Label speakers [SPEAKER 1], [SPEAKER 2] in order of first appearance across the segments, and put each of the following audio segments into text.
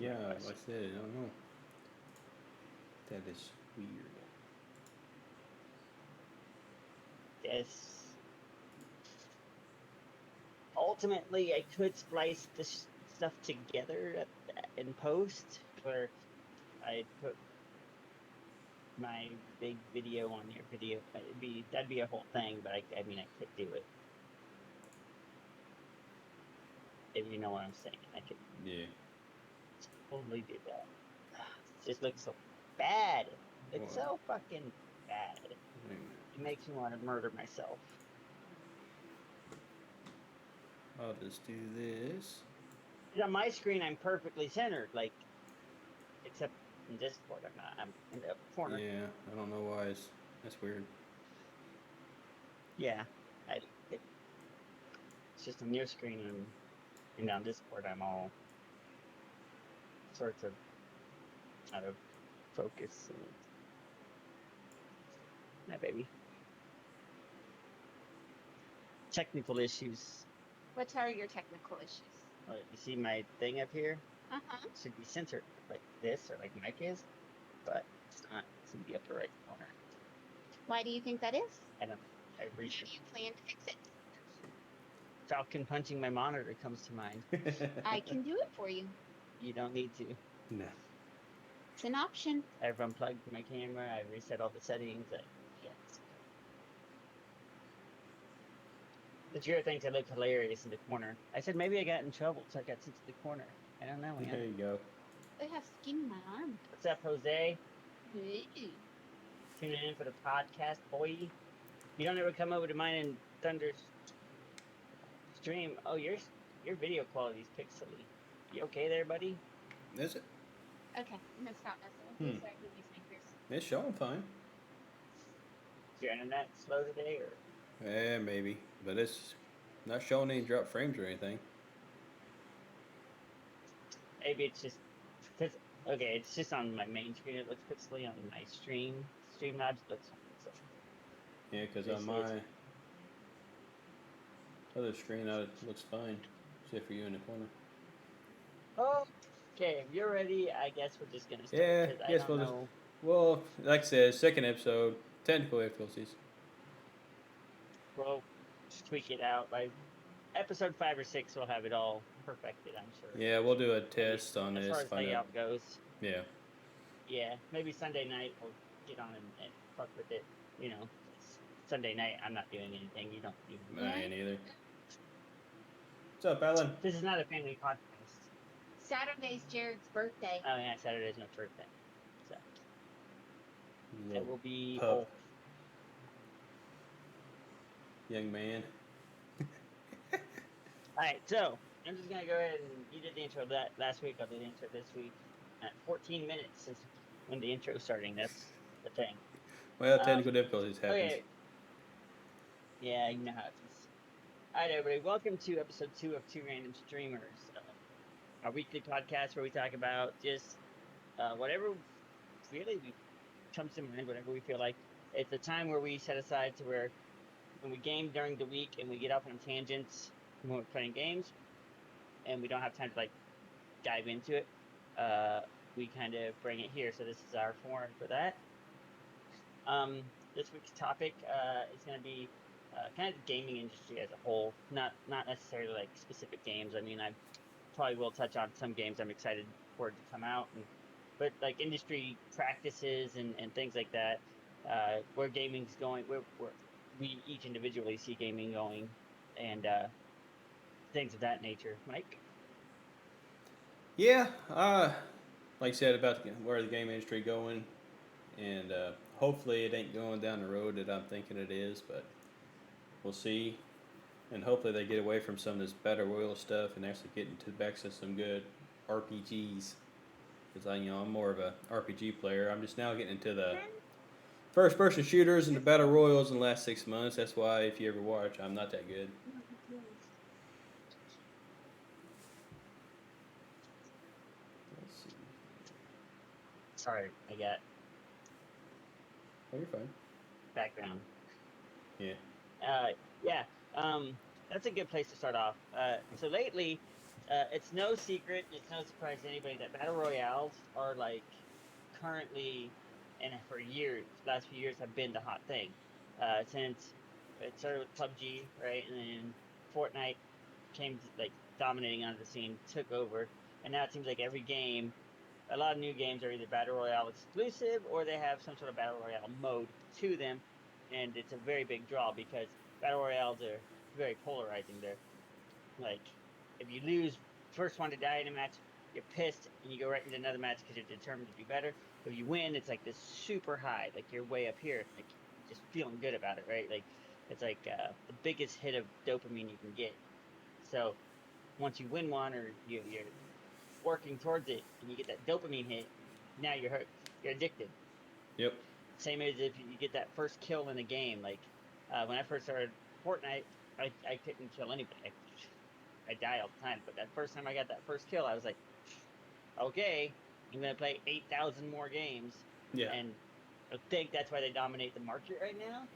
[SPEAKER 1] Yeah,
[SPEAKER 2] my
[SPEAKER 1] like I
[SPEAKER 2] question.
[SPEAKER 1] said, I don't know. That is weird.
[SPEAKER 2] Yes. Ultimately, I could splice this stuff together in post, where I put my big video on your video. That'd be a whole thing, but I mean, I could do it if you know what I'm saying. I could
[SPEAKER 1] Yeah.
[SPEAKER 2] totally do that. It just looks so bad. It's
[SPEAKER 1] What?
[SPEAKER 2] so fucking bad.
[SPEAKER 1] Wait
[SPEAKER 2] It makes me want to murder myself.
[SPEAKER 1] a minute. I'll just do this.
[SPEAKER 2] 'Cause on my screen, I'm perfectly centered, like except in Discord, I'm not. I'm in the corner.
[SPEAKER 1] Yeah, I don't know why that's weird.
[SPEAKER 2] Yeah, I, it, it's just on your screen and on Discord, I'm all sorts of out of focus and that baby technical issues.
[SPEAKER 3] What are your technical issues?
[SPEAKER 2] You see my thing up here?
[SPEAKER 3] Uh-huh.
[SPEAKER 2] It should be centered like this or like Mike is, but it's not. It's in the upper right corner.
[SPEAKER 3] Why do you think that is?
[SPEAKER 2] I don't. I
[SPEAKER 3] How
[SPEAKER 2] reached
[SPEAKER 3] do you plan to fix it?
[SPEAKER 2] Falcon punching my monitor comes to mind.
[SPEAKER 3] I can do it for you.
[SPEAKER 2] You don't need to.
[SPEAKER 1] Nah.
[SPEAKER 3] It's an option.
[SPEAKER 2] I've unplugged my camera. I reset all the settings. Yeah. The Jared thinks I look hilarious in the corner. I said maybe I got in trouble, so I got sent to the corner. I don't know, man.
[SPEAKER 1] There you go.
[SPEAKER 3] I have skin in my arm.
[SPEAKER 2] What's up, Jose?
[SPEAKER 3] Ooh.
[SPEAKER 2] Tuning in for the podcast, boy. You don't ever come over to mine and Thunder's stream. Oh, your video quality is pixely. You okay there, buddy?
[SPEAKER 1] Is it?
[SPEAKER 3] Okay, I'm gonna stop messing with you so I can use fingers.
[SPEAKER 1] It's showing fine.
[SPEAKER 2] Is your internet slow today, or
[SPEAKER 1] Yeah, maybe. But it's not showing any drop frames or anything.
[SPEAKER 2] maybe it's just because okay, it's just on my main screen. It looks pixely on my Streamlabs. It looks fine. So
[SPEAKER 1] Yeah, because
[SPEAKER 2] this
[SPEAKER 1] on
[SPEAKER 2] is
[SPEAKER 1] my other screen, it looks fine. Except for you in the corner.
[SPEAKER 2] oh, okay. If you're ready, I guess we're just gonna start
[SPEAKER 1] Yeah,
[SPEAKER 2] because I
[SPEAKER 1] yes,
[SPEAKER 2] don't
[SPEAKER 1] we'll just.
[SPEAKER 2] know.
[SPEAKER 1] Well, like I said, second episode, technical difficulties.
[SPEAKER 2] We'll tweak it out by episode 5 or 6. We'll have it all perfected. I'm sure.
[SPEAKER 1] Yeah, we'll do a
[SPEAKER 2] At least
[SPEAKER 1] test on
[SPEAKER 2] as far
[SPEAKER 1] this,
[SPEAKER 2] as
[SPEAKER 1] find out.
[SPEAKER 2] layout goes.
[SPEAKER 1] Yeah.
[SPEAKER 2] Yeah, maybe Sunday night we'll get on and fuck with it. You know, Sunday night I'm not doing anything. You don't even.
[SPEAKER 1] I ain't either. What's up, Alan?
[SPEAKER 2] This is not a family podcast.
[SPEAKER 3] Saturday's Jared's birthday.
[SPEAKER 2] Oh yeah, Saturday's my birthday, so I
[SPEAKER 1] Little
[SPEAKER 2] will be
[SPEAKER 1] pup,
[SPEAKER 2] old.
[SPEAKER 1] young man.
[SPEAKER 2] All right, so I'm just gonna go ahead and you did the intro that last week. I'll do the intro this week. At 14 minutes since when the intro's starting. That's the thing.
[SPEAKER 1] Well, technical difficulties happens.
[SPEAKER 2] Okay. Yeah, you know how it is. All right, everybody. Welcome to episode 2 of Two Random Streamers, our weekly podcast where we talk about just whatever really comes to mind, whatever we feel like. It's a time where we set aside to where when we game during the week and we get off on tangents when we're playing games and we don't have time to like dive into it, we kind of bring it here. So this is our forum for that. This week's topic is going to be kind of the gaming industry as a whole, not necessarily like specific games. I mean, I probably will touch on some games I'm excited for it to come out, but like industry practices and things like that, where gaming's going, where we each individually see gaming going, and things of that nature. Mike,
[SPEAKER 1] Yeah, like I said about where the game industry going, and hopefully it ain't going down the road that I'm thinking it is, but we'll see. And hopefully they get away from some of this battle royale stuff and actually get into back to some good RPGs. Because I'm more of a RPG player. I'm just now getting into the first-person shooters and the battle royals in the last 6 months. That's why if you ever watch, I'm not that good. Let's see.
[SPEAKER 2] sorry, I got
[SPEAKER 1] Oh, you're fine.
[SPEAKER 2] background.
[SPEAKER 1] Yeah.
[SPEAKER 2] Yeah, that's a good place to start off. So lately, It's no secret, it's no surprise to anybody that battle royales are like currently, and for years, last few years have been the hot thing. Since it started with PUBG, right, and then Fortnite came like dominating onto the scene, took over, and now it seems like every game, a lot of new games are either battle royale exclusive or they have some sort of battle royale mode to them, and it's a very big draw because battle royales are very polarizing. They're like, if you lose first one to die in a match, you're pissed and you go right into another match because you're determined to do better. If you win, it's like this super high, like you're way up here, like just feeling good about it, right? Like it's like the biggest hit of dopamine you can get. So once you win one or you're working towards it and you get that dopamine hit, now you're hooked. You're addicted.
[SPEAKER 1] Yep.
[SPEAKER 2] Same as if you get that first kill in a game. Like when I first started Fortnite, I couldn't kill anybody. I die all the time, but that first time I got that first kill, I was like, okay, I'm gonna play 8,000 more games,
[SPEAKER 1] Yeah.
[SPEAKER 2] and I think that's why they dominate the market right now.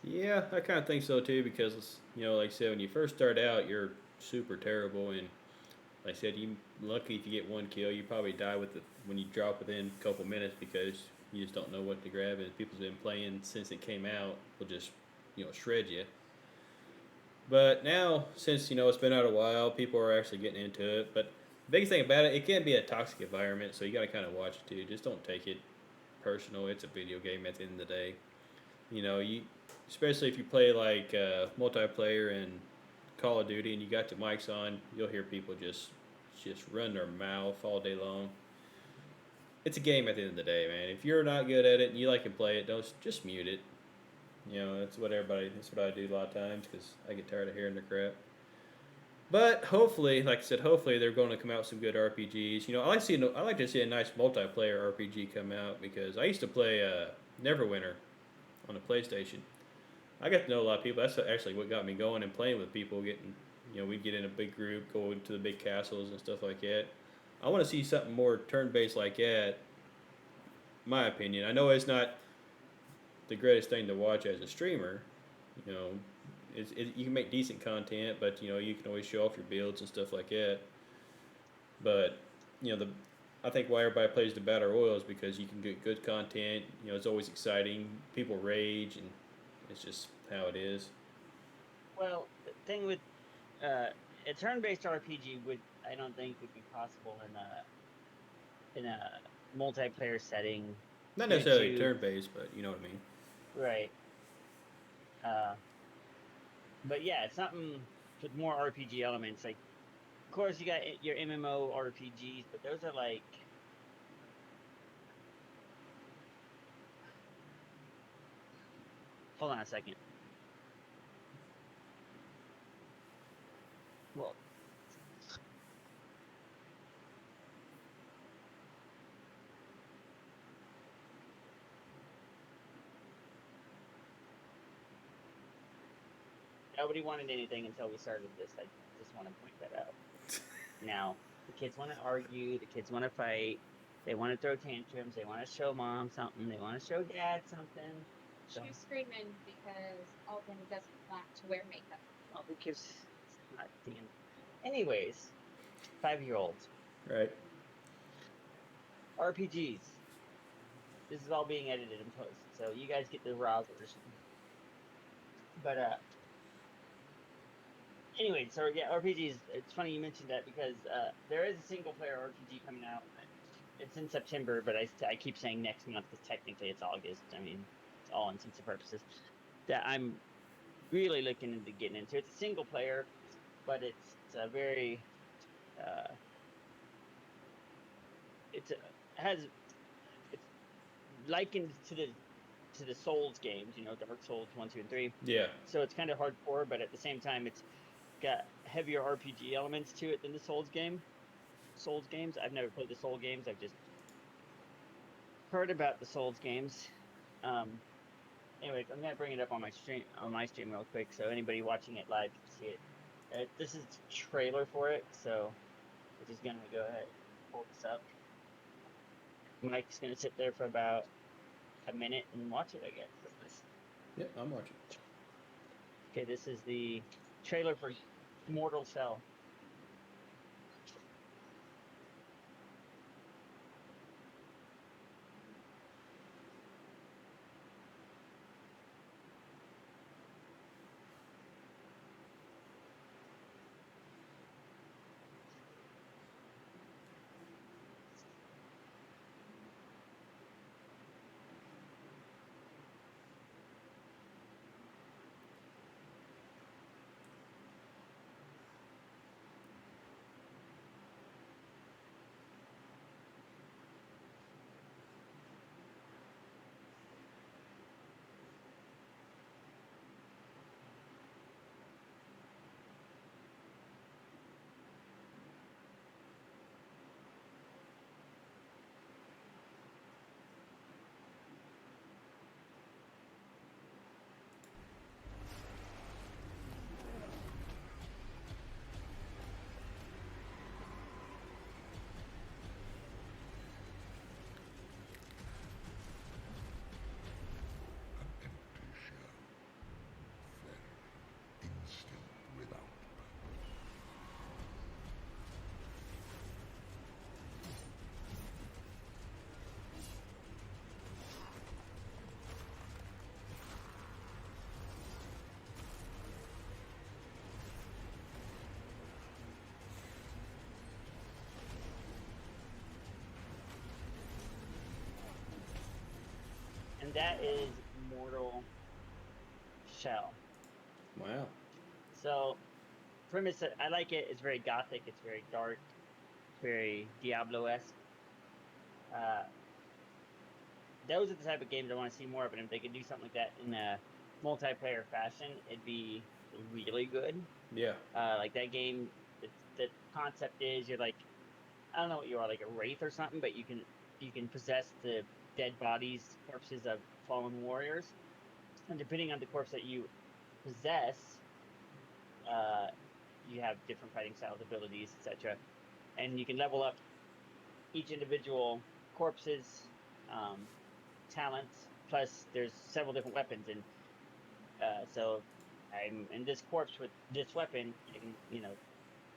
[SPEAKER 1] Yeah, I kind of think so too because like I said, when you first start out, you're super terrible, and like I said, you lucky if you get one kill. You probably die with it when you drop within a couple minutes because you just don't know what to grab, and people's been playing since it came out will just shred you. But now, since it's been out a while, people are actually getting into it. But the biggest thing about it, it can be a toxic environment, so you got to kind of watch it too. Just don't take it personal. It's a video game at the end of the day. You especially if you play like multiplayer and Call of Duty and you got the mics on, you'll hear people just run their mouth all day long. It's a game at the end of the day, man. If you're not good at it and you like to play it, don't just mute it. That's what everybody. That's what I do a lot of times because I get tired of hearing the crap. But hopefully, like I said, hopefully they're going to come out with some good RPGs. I like to see a nice multiplayer RPG come out because I used to play Neverwinter on the PlayStation. I got to know a lot of people. That's actually what got me going and playing with people. We'd get in a big group, go into the big castles and stuff like that. I want to see something more turn-based like that. My opinion. I know it's not the greatest thing to watch as a streamer. You know, you can make decent content, but you can always show off your builds and stuff like that. But I think why everybody plays the battle royale is because you can get good content. It's always exciting. People rage, and it's just how it is.
[SPEAKER 2] Well, the thing with a turn-based RPG I don't think would be possible in a multiplayer setting.
[SPEAKER 1] Not
[SPEAKER 2] Due
[SPEAKER 1] necessarily
[SPEAKER 2] to-
[SPEAKER 1] turn-based, but you know what I mean.
[SPEAKER 2] Right. But yeah, it's something with more RPG elements. Like, of course, you got your MMO RPGs, but those are like. Hold on a second. Well, nobody wanted anything until we started this. I just want to point that out. Now, the kids want to argue. The kids want to fight. They want to throw tantrums. They want to show mom something. They want to show dad something. So,
[SPEAKER 3] She's screaming because Alden doesn't want to wear makeup.
[SPEAKER 2] well, who gives? It's not the end. Anyways, 5-year-olds.
[SPEAKER 1] Right.
[SPEAKER 2] RPGs. This is all being edited in post, so you guys get the raw version. But anyway, so yeah, RPGs. It's funny you mentioned that because there is a single player RPG coming out. It's in September, but I keep saying next month because technically it's August. I mean, it's all intents and purposes. That I'm really looking into getting into. It's a single player, but it's a very it's likened to the Souls games, Dark Souls 1, 2, and 3.
[SPEAKER 1] Yeah.
[SPEAKER 2] So it's kind of hardcore, but at the same time, it's got heavier RPG elements to it than the Souls games. I've never played the Souls games. I've just heard about the Souls games. Anyways, I'm gonna bring it up on my stream real quick, so anybody watching it live can see it. This is the trailer for it, so we're just gonna go ahead and pull this up. Mike's gonna sit there for about a minute and watch it, I guess.
[SPEAKER 1] Yep, I'm watching.
[SPEAKER 2] Okay, this is the trailer for Mortal Shell.
[SPEAKER 4] Instinct without
[SPEAKER 2] And that is Mortal Shell.
[SPEAKER 1] Wow.
[SPEAKER 2] So, premise, I like it. It's very gothic. It's very dark. Very Diablo-esque. Uh, those are the type of games I want to see more of. And if they could do something like that in a multiplayer fashion, it'd be really good.
[SPEAKER 1] Yeah.
[SPEAKER 2] Like that game, the concept is you're like, I don't know what you are, like a wraith or something, but you can possess the dead bodies, corpses of fallen warriors, and depending on the corpse that you possess, uh, you have different fighting styles, abilities, etc. And you can level up each individual corpse's um, talents. Plus, there's several different weapons, and so I'm in this corpse with this weapon. I can,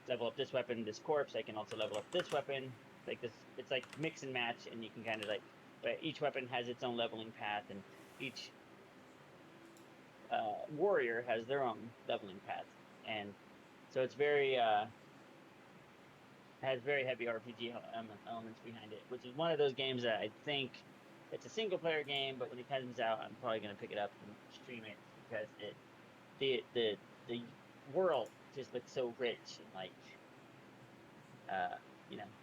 [SPEAKER 2] level up this weapon, this corpse. I can also level up this weapon. Like this, it's like mix and match, and you can kind of like, but each weapon has its own leveling path, and each warrior has their own leveling path, and so it's very has very heavy RPG elements behind it, which is one of those games that I think it's a single player game, but when it comes out, I'm probably gonna pick it up and stream it because the world just looks so rich and like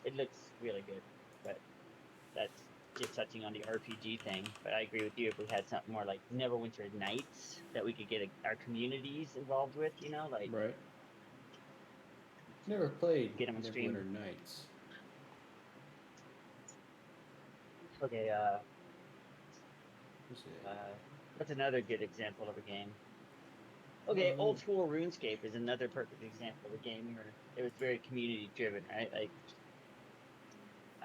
[SPEAKER 2] it looks really good. But that's just touching on the RPG thing. But I agree with you. If we had something more like Neverwinter Nights that we could get our communities involved with, like
[SPEAKER 1] Right. Never played
[SPEAKER 2] get them on stream.
[SPEAKER 1] Neverwinter Nights.
[SPEAKER 2] Okay,
[SPEAKER 1] What's it?
[SPEAKER 2] what's another good example of a game? Okay, old school RuneScape is another perfect example of a game where it was very community driven, right? Like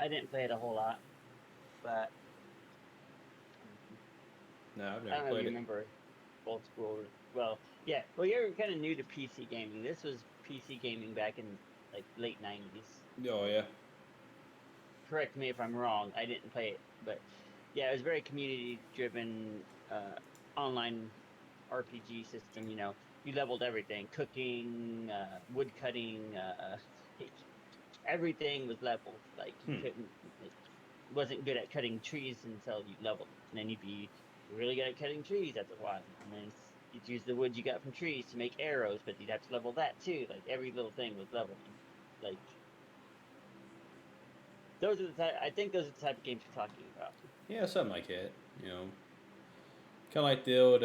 [SPEAKER 2] I didn't play it a whole lot, but
[SPEAKER 1] No, I've
[SPEAKER 2] I
[SPEAKER 1] never
[SPEAKER 2] don't know if
[SPEAKER 1] played
[SPEAKER 2] you
[SPEAKER 1] it.
[SPEAKER 2] remember old school. Well, yeah. Well, you're kind of new to PC gaming. This was PC gaming back in like late '90s.
[SPEAKER 1] Oh yeah.
[SPEAKER 2] Correct me if I'm wrong. I didn't play it, but yeah, it was very community driven online RPG system. You leveled everything: cooking, wood cutting, everything was leveled. Like you
[SPEAKER 1] Hmm.
[SPEAKER 2] couldn't, like, wasn't good at cutting trees until you leveled, and then you'd be really good at cutting trees after a while, and then you'd use the wood you got from trees to make arrows, but you'd have to level that too. Like every little thing was leveling. Like those are the type. I think those are the type of games you're talking about.
[SPEAKER 1] Yeah, something like that. You know, kind of like the old.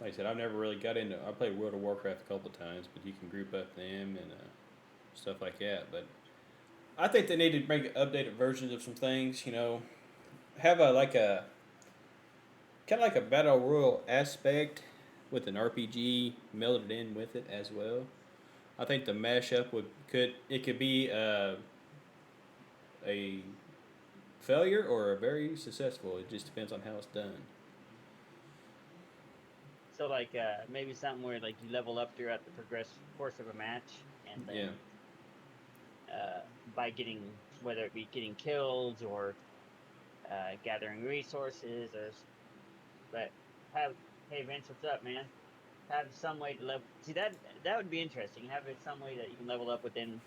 [SPEAKER 1] Like I said, I've never really got into. I played World of Warcraft a couple times, but you can group up them and stuff like that. But I think they need to make updated versions of some things. You know, have a kind of like a battle royal aspect with an RPG melded in with it as well. I think the mashup could be a failure or a very successful. It just depends on how it's done.
[SPEAKER 2] So like maybe something where like you level up throughout the course of a match, and then
[SPEAKER 1] Yeah.
[SPEAKER 2] by getting, whether it be getting kills or gathering resources, but have, hey Vince, what's up, man? Have some way to level. See, that would be interesting. Have it some way that you can level up within,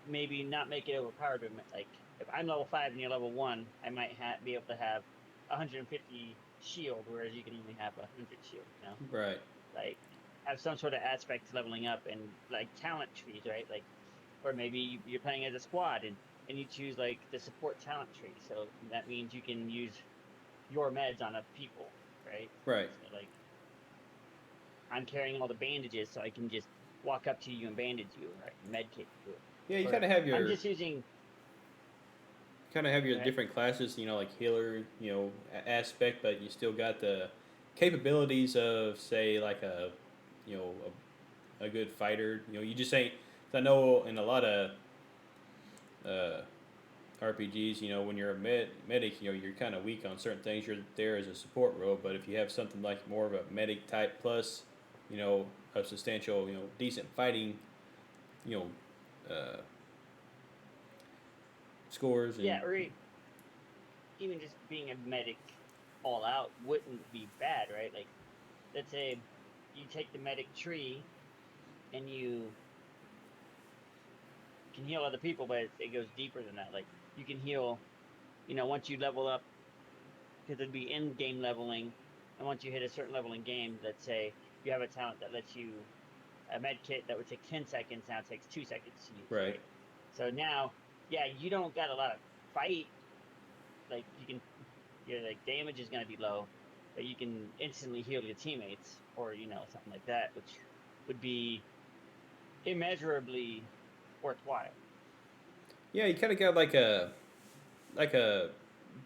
[SPEAKER 2] maybe not make it overpowered, but like if I'm level 5 and you're level 1, I might be able to have 150 shield, whereas you can only have 100 shield. You know,
[SPEAKER 1] Right.
[SPEAKER 2] like have some sort of aspect to leveling up, and like talent trees, right? Like, or maybe you're playing as a squad and you choose like the support talent tree. So that means you can use your meds on a people, right?
[SPEAKER 1] Right.
[SPEAKER 2] So like I'm carrying all the bandages, so I can just walk up to you and bandage you, right? Medkit you.
[SPEAKER 1] Yeah, you
[SPEAKER 2] Or
[SPEAKER 1] kind of have
[SPEAKER 2] I'm
[SPEAKER 1] your
[SPEAKER 2] just using, right?
[SPEAKER 1] different classes. Like healer, aspect, but you still got the capabilities of say like you know, a good fighter. You just ain't. 'Cause I know in a lot of uh, RPGs, when you're a medic, you're kind of weak on certain things. You're there as a support role, but if you have something like more of a medic type plus, a substantial, decent fighting, you know, scores and
[SPEAKER 2] Yeah, or even just being a medic all out wouldn't be bad, right? Like, let's say you take the medic tree and you can heal other people, but it goes deeper than that. Like, you can heal, once you level up, because it'd be in game leveling, and once you hit a certain level in game, let's say you have a talent that lets you a med kit that would take 10 seconds, now it takes 2 seconds to use,
[SPEAKER 1] right.
[SPEAKER 2] right? So now, yeah, you don't got a lot of fight. Like, your like damage is going to be low, but you can instantly heal your teammates, or something like that, which would be immeasurably worthwhile.
[SPEAKER 1] Yeah, you kind of got like a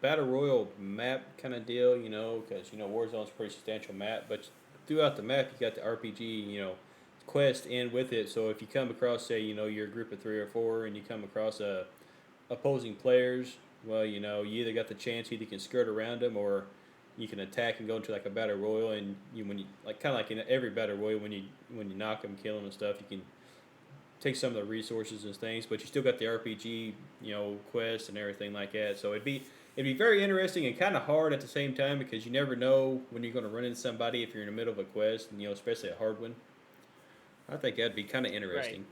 [SPEAKER 1] battle royal map kind of deal, because Warzone's a pretty substantial map, but throughout the map you got the RPG, quest in with it. So if you come across, say, you're a group of 3 or 4, and you come across opposing players, well, you either got the chance, either you can skirt around them, or you can attack and go into like a battle royal, and when you like kind of like in every battle royal, when you knock them, kill them and stuff, you can take some of the resources and things, but you still got the RPG, quests and everything like that. So it'd be very interesting and kind of hard at the same time, because you never know when you're going to run into somebody if you're in the middle of a quest, and especially a hard one. I think that'd be kind of
[SPEAKER 2] Right.
[SPEAKER 1] interesting.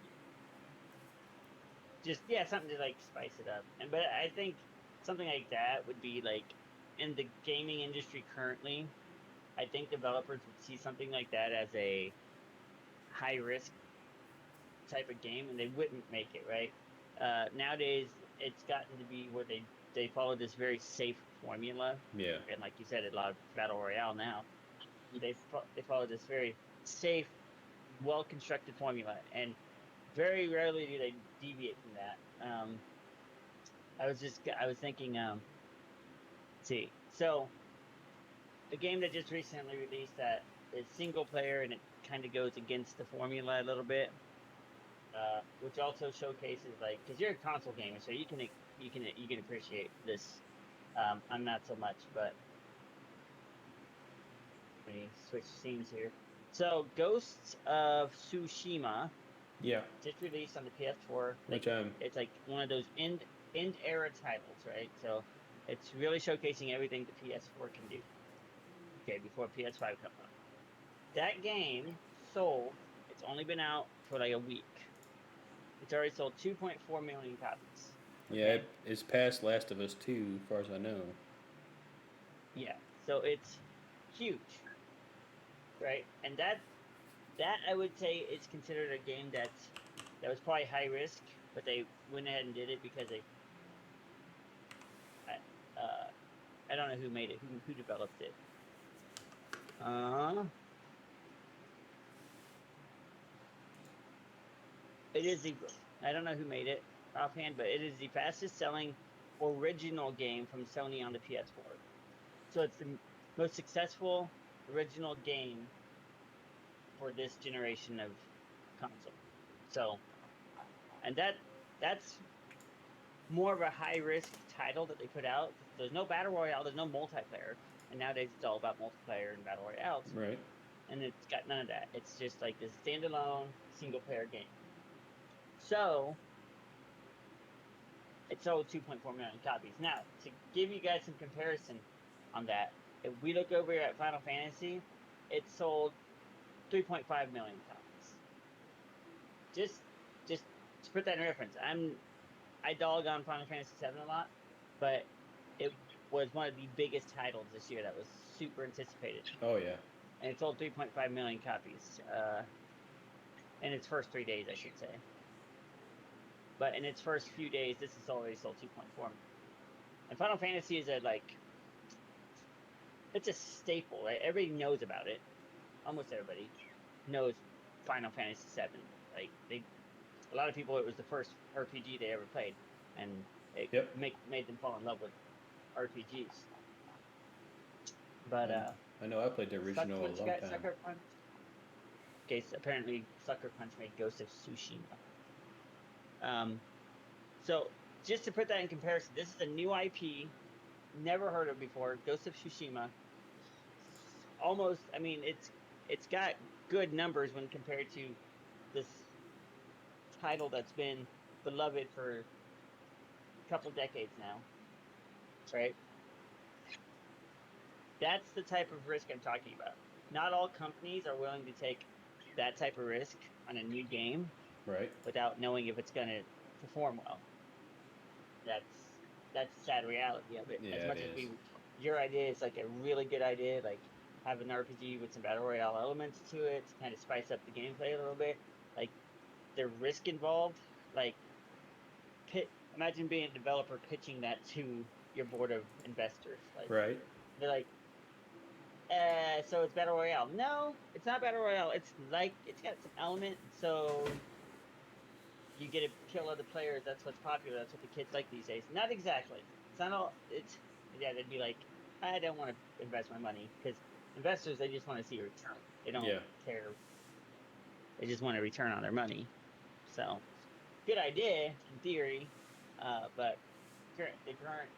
[SPEAKER 2] Just, yeah, something to like spice it up. But I think something like that would be like, in the gaming industry currently, I think developers would see something like that as a high risk type of game, and they wouldn't make it, right. Nowadays it's gotten to be where they follow this very safe formula,
[SPEAKER 1] Yeah.
[SPEAKER 2] and like you said, a lot of battle royale now, they follow this very safe, well constructed formula, and very rarely do they deviate from that. I was thinking, let's see, so a game that just recently released that is single player, and it kind of goes against the formula a little bit, which also showcases, like, because you're a console gamer, so you can appreciate this. I'm not so much, but let me switch scenes here. So, Ghosts of Tsushima
[SPEAKER 1] Yeah.
[SPEAKER 2] just released on the PS4. Like,
[SPEAKER 1] Which
[SPEAKER 2] it's like one of those end era titles, right? So it's really showcasing everything the PS4 can do. Okay, before PS5 comes out. That game sold. It's only been out for like a week. It's already sold 2.4 million copies.
[SPEAKER 1] yeah,
[SPEAKER 2] Okay.
[SPEAKER 1] it's past Last of Us 2, as far as I know.
[SPEAKER 2] Yeah. So it's huge, right? And that I would say is considered a game that was probably high risk, but they went ahead and did it because uh, I don't know who made it, who developed it. Uh, it is the I don't know who made it offhand, but it is the fastest selling original game from Sony on the PS4. So it's the most successful original game for this generation of console. So, and that's more of a high risk title that they put out. There's no battle royale, there's no multiplayer, and And nowadays it's all about multiplayer and battle royales,
[SPEAKER 1] Right.
[SPEAKER 2] and it's got none of that. It's just like this standalone single player game. So it sold 2.4 million copies. Now, to give you guys some comparison on that, if we look over here at Final Fantasy, it sold 3.5 million copies. Just to put that in reference, I dog on Final Fantasy VII a lot, but it was one of the biggest titles this year that was super anticipated,
[SPEAKER 1] Oh yeah.
[SPEAKER 2] and it sold 3.5 million copies in its first 3 days, I should say. But in its first few days, this has already sold 2.4. And Final Fantasy is it's a staple, right? Everybody knows about it. Almost everybody knows Final Fantasy VII. Like a lot of people, it was the first RPG they ever played, and it
[SPEAKER 1] Yep.
[SPEAKER 2] made them fall in love with RPGs. But
[SPEAKER 1] I know I played the original a long time.
[SPEAKER 2] Sucker Punch. Okay, so apparently Sucker Punch made Ghost of Tsushima. So just to put that in comparison, this is a new IP, never heard of before. Ghost of Tsushima. Almost, I mean, it's got good numbers when compared to this title that's been beloved for a couple decades now, right? That's the type of risk I'm talking about. Not all companies are willing to take that type of risk on a new game
[SPEAKER 1] Right.
[SPEAKER 2] without knowing if it's going to perform well. That's the sad reality of it.
[SPEAKER 1] Yeah,
[SPEAKER 2] as much
[SPEAKER 1] it
[SPEAKER 2] as
[SPEAKER 1] is.
[SPEAKER 2] your idea is like a really good idea, like have an RPG with some battle royale elements to it to kind of spice up the gameplay a little bit. Like the risk involved, like imagine being a developer pitching that to your board of investors. Like
[SPEAKER 1] Right.
[SPEAKER 2] they're like, so it's battle royale. No, it's not battle royale. It's got some element. So you get to kill other players. That's what's popular. That's what the kids like these days. Not exactly. It's not all. It's they'd be like, I don't want to invest my money because investors, they just want to see a return. They don't care. They just want a return on their money. So good idea in theory, but the current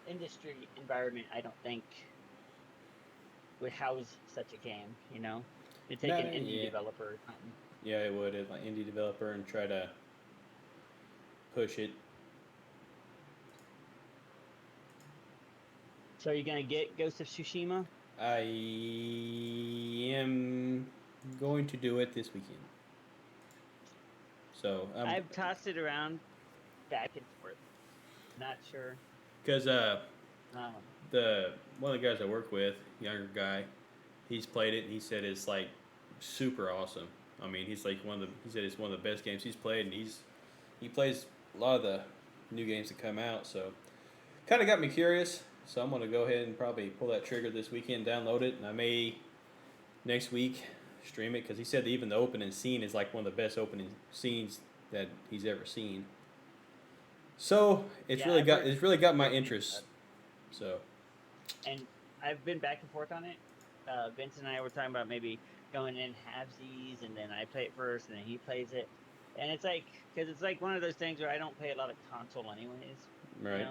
[SPEAKER 2] industry environment, I don't think would house such a game. It'd take an indie developer or something.
[SPEAKER 1] Yeah, it would. Like indie developer and try to push it.
[SPEAKER 2] So are you gonna get Ghost of Tsushima?
[SPEAKER 1] I am going to do it this weekend. So
[SPEAKER 2] I've tossed it around back and forth. Not sure.
[SPEAKER 1] Because the one of the guys I work with, younger guy, he's played it and he said it's like super awesome. I mean, he's like he said it's one of the best games he's played, and he plays a lot of the new games that come out. So kind of got me curious. So I'm gonna go ahead and probably pull that trigger this weekend, download it, and I may next week stream it because he said that even the opening scene is like one of the best opening scenes that he's ever seen. So it's really got my interest. So.
[SPEAKER 2] And I've been back and forth on it. Vince and I were talking about maybe going in halvesies, and then I play it first, and then he plays it. And it's like, because it's like one of those things where I don't play a lot of console anyways.
[SPEAKER 1] Right.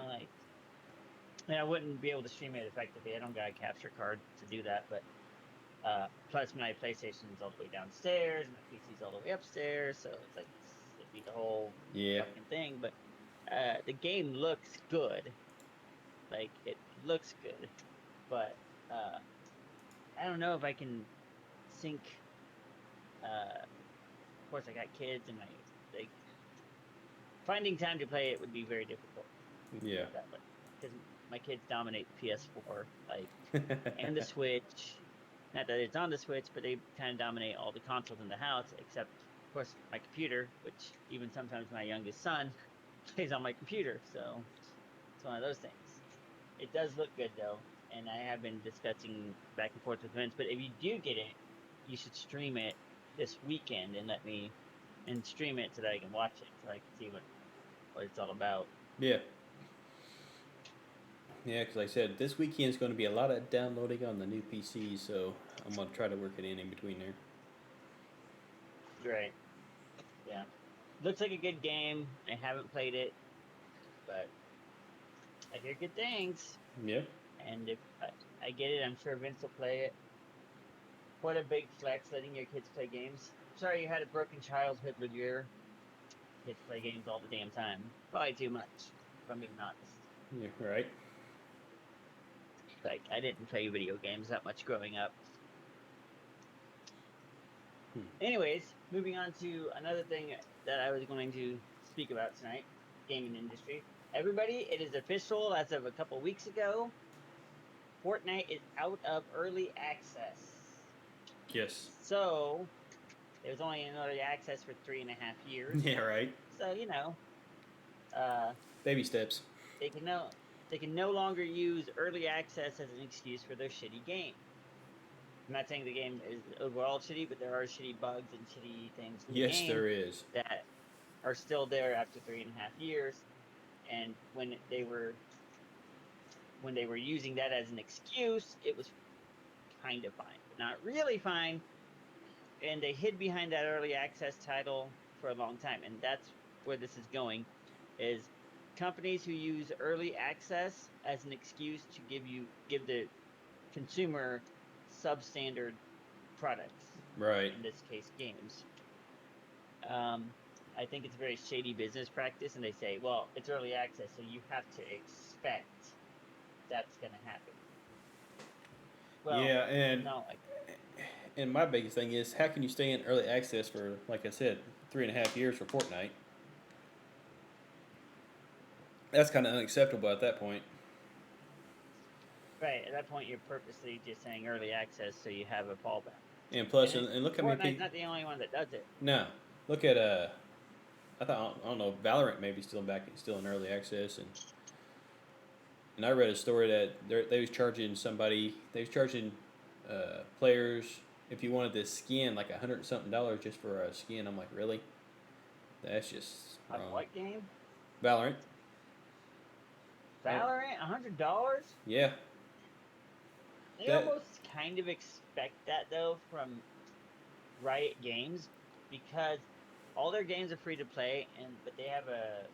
[SPEAKER 2] I wouldn't be able to stream it effectively. I don't got a capture card to do that. But plus my PlayStation's all the way downstairs, and my PC's all the way upstairs, so it's like it'd be the whole fucking thing. But the game looks good. Like it looks good, but I don't know if I can sync. Of course, I got kids, and finding time to play it would be very difficult.
[SPEAKER 1] Yeah.
[SPEAKER 2] Because my kids dominate PS4, and the Switch. Not that it's on the Switch, but they kind of dominate all the consoles in the house, except, of course, my computer, which even sometimes my youngest son plays on my computer. So it's one of those things. It does look good, though, and I have been discussing back and forth with Vince. But if you do get it, you should stream it this weekend and stream it so that I can watch it, so I can see what it's all about.
[SPEAKER 1] Yeah. Yeah, because like I said, this weekend's going to be a lot of downloading on the new PC, so I'm going to try to work it in between there.
[SPEAKER 2] Right. Yeah. Looks like a good game. I haven't played it, but I hear good things.
[SPEAKER 1] Yeah.
[SPEAKER 2] And if I get it. I'm sure Vince will play it. What a big flex, letting your kids play games. Sorry you had a broken childhood with your kids play games all the damn time. Probably too much, if I'm being honest.
[SPEAKER 1] Yeah, right.
[SPEAKER 2] Like, I didn't play video games that much growing up. Anyways, moving on to another thing that I was going to speak about tonight, gaming industry. Everybody, it is official as of a couple weeks ago. Fortnite is out of early access.
[SPEAKER 1] Yes.
[SPEAKER 2] So, it was only in early access for 3.5 years.
[SPEAKER 1] Yeah, right.
[SPEAKER 2] So,
[SPEAKER 1] Baby steps.
[SPEAKER 2] they can no longer use early access as an excuse for their shitty game. I'm not saying the game is overall shitty, but there are shitty bugs and shitty things in the
[SPEAKER 1] Yes,
[SPEAKER 2] game
[SPEAKER 1] there is.
[SPEAKER 2] that are still there after 3.5 years. And when they were using that as an excuse, it was kind of fine, but not really fine. And they hid behind that early access title for a long time, and that's where this is going. Is companies who use early access as an excuse to give the consumer substandard products.
[SPEAKER 1] Right.
[SPEAKER 2] In this case, games. I think it's a very shady business practice, and they say, well, it's early access, so you have to expect that's going to happen. Well,
[SPEAKER 1] yeah, and
[SPEAKER 2] no,
[SPEAKER 1] and my biggest thing is, how can you stay in early access for, like I said, 3.5 years for Fortnite? That's kind of unacceptable at that point.
[SPEAKER 2] right, at that point, you're purposely just saying early access so you have a fallback.
[SPEAKER 1] And plus, and look how many
[SPEAKER 2] Fortnite's
[SPEAKER 1] people.
[SPEAKER 2] not the only one that does it.
[SPEAKER 1] No, look at I don't know, Valorant maybe still in early access, and I read a story that they was charging players, if you wanted this skin, like $100-something just for a skin. I'm like, really? That's just
[SPEAKER 2] On
[SPEAKER 1] wrong.
[SPEAKER 2] what game?
[SPEAKER 1] Valorant.
[SPEAKER 2] Valorant, $100?
[SPEAKER 1] Yeah.
[SPEAKER 2] They
[SPEAKER 1] That-
[SPEAKER 2] almost kind of expect that though from Riot Games, because all their games are free to play, but they have a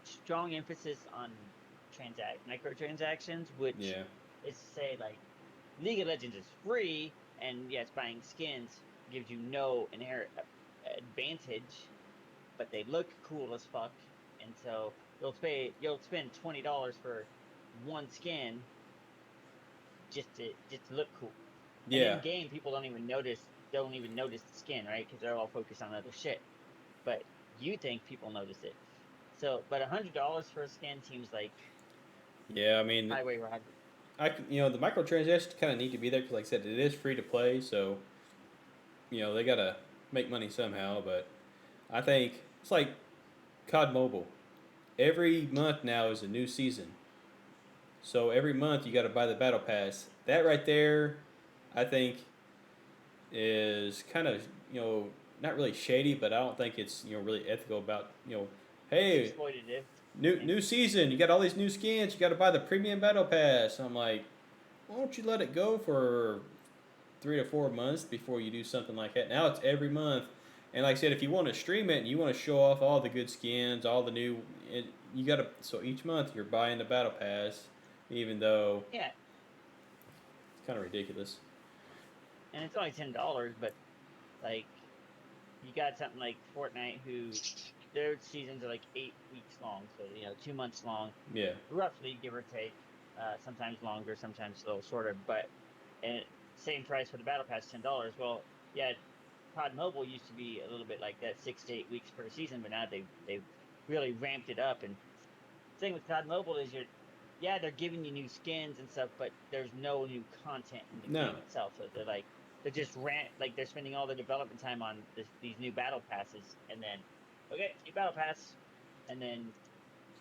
[SPEAKER 2] strong emphasis on microtransactions, which
[SPEAKER 1] Yeah.
[SPEAKER 2] is to say, like, League of Legends is free, and yes, buying skins gives you no inherent advantage, but they look cool as fuck, and so you'll spend $20 for one skin just to look cool. And
[SPEAKER 1] Yeah.
[SPEAKER 2] in game, people don't even notice the skin, right? Because they're all focused on other shit. But you think people notice it. So, but $100 for a skin seems like
[SPEAKER 1] Yeah. I mean,
[SPEAKER 2] highway robbery.
[SPEAKER 1] the microtransactions kind of need to be there because, like I said, it is free to play. So, they gotta make money somehow. But I think it's like COD Mobile. Every month now is a new season. So every month you got to buy the battle pass. That right there, I think, is kind of not really shady, but I don't think it's really ethical about hey,
[SPEAKER 2] Exploitative.
[SPEAKER 1] new season, you got all these new skins, you got to buy the premium battle pass. I'm like, why don't you let it go for 3 to 4 months before you do something like that? Now it's every month. And like I said, if you want to stream it and you want to show off all the good skins, all the new, you got to. So each month you're buying the battle pass, even though
[SPEAKER 2] Yeah,
[SPEAKER 1] it's kind of ridiculous.
[SPEAKER 2] and it's only $10, but like you got something like Fortnite, who their seasons are like 8 weeks long, so 2 months long,
[SPEAKER 1] Yeah.
[SPEAKER 2] roughly, give or take. Sometimes longer, sometimes a little shorter, but and same price for the battle pass, $10. Well, yeah, COD Mobile used to be a little bit like that, 6 to 8 weeks per season, but now they've really ramped it up. And the thing with COD Mobile is they're giving you new skins and stuff, but there's no new content in the game itself. So they're just they're spending all the development time on these new battle passes, and then new battle pass, and then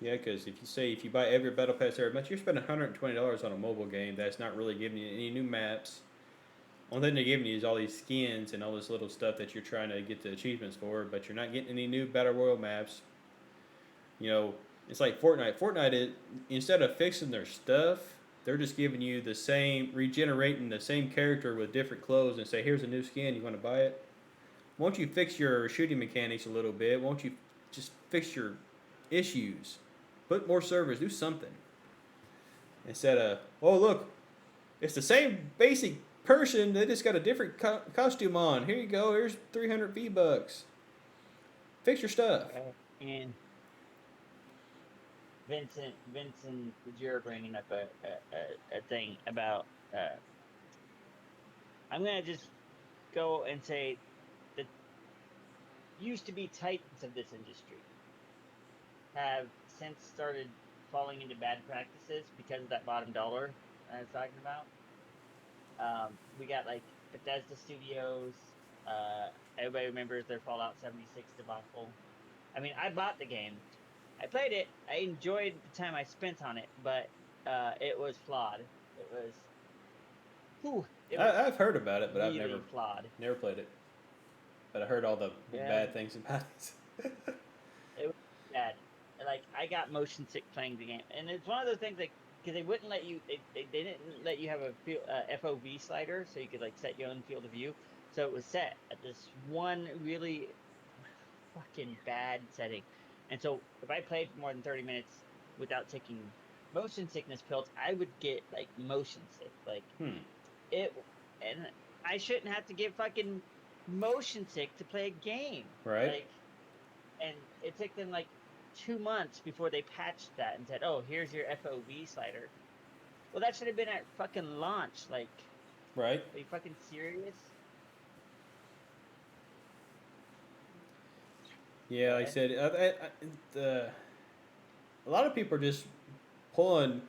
[SPEAKER 1] Yeah, because if you buy every battle pass every month, you're spending $120 on a mobile game that's not really giving you any new maps. Only thing they're giving you is all these skins and all this little stuff that you're trying to get the achievements for, but you're not getting any new battle royal maps. It's like Fortnite. Fortnite, instead of fixing their stuff, they're just giving you regenerating the same character with different clothes and say, here's a new skin, you want to buy it? Won't you fix your shooting mechanics a little bit? Won't you just fix your issues? Put more servers, do something. Instead of, oh look, It's the same basic person. They just got a different costume on. Here you go. Here's 300 V-Bucks. Fix your stuff.
[SPEAKER 2] And Vincent, you're bringing up a thing about. I'm gonna just go and say that used to be titans of this industry have since started falling into bad practices because of that bottom dollar I was talking about. We got like Bethesda Studios. Everybody remembers their Fallout 76 debacle. I mean, I bought the game. I played it. I enjoyed the time I spent on it, but it was flawed. It was, it was
[SPEAKER 1] I've heard about it, but
[SPEAKER 2] really
[SPEAKER 1] I've
[SPEAKER 2] flawed.
[SPEAKER 1] never played it. But I heard all the
[SPEAKER 2] Yeah.
[SPEAKER 1] bad things about it.
[SPEAKER 2] It was bad. Like I got motion sick playing the game, and it's one of those things like because they wouldn't let you. They didn't let you have a FOV slider, so you could like set your own field of view. So it was set at this one really fucking bad setting, and so if I played for more than 30 minutes without taking motion sickness pills, I would get like motion sick. Like it, and I shouldn't have to get fucking motion sick to play a game,
[SPEAKER 1] Right.
[SPEAKER 2] Like, and it took them like 2 months before they patched that and said, "Oh, here's your FOV slider." Well, that should have been at fucking launch. Like,
[SPEAKER 1] Right.
[SPEAKER 2] are you fucking serious?
[SPEAKER 1] Yeah, like I said, a lot of people are just pulling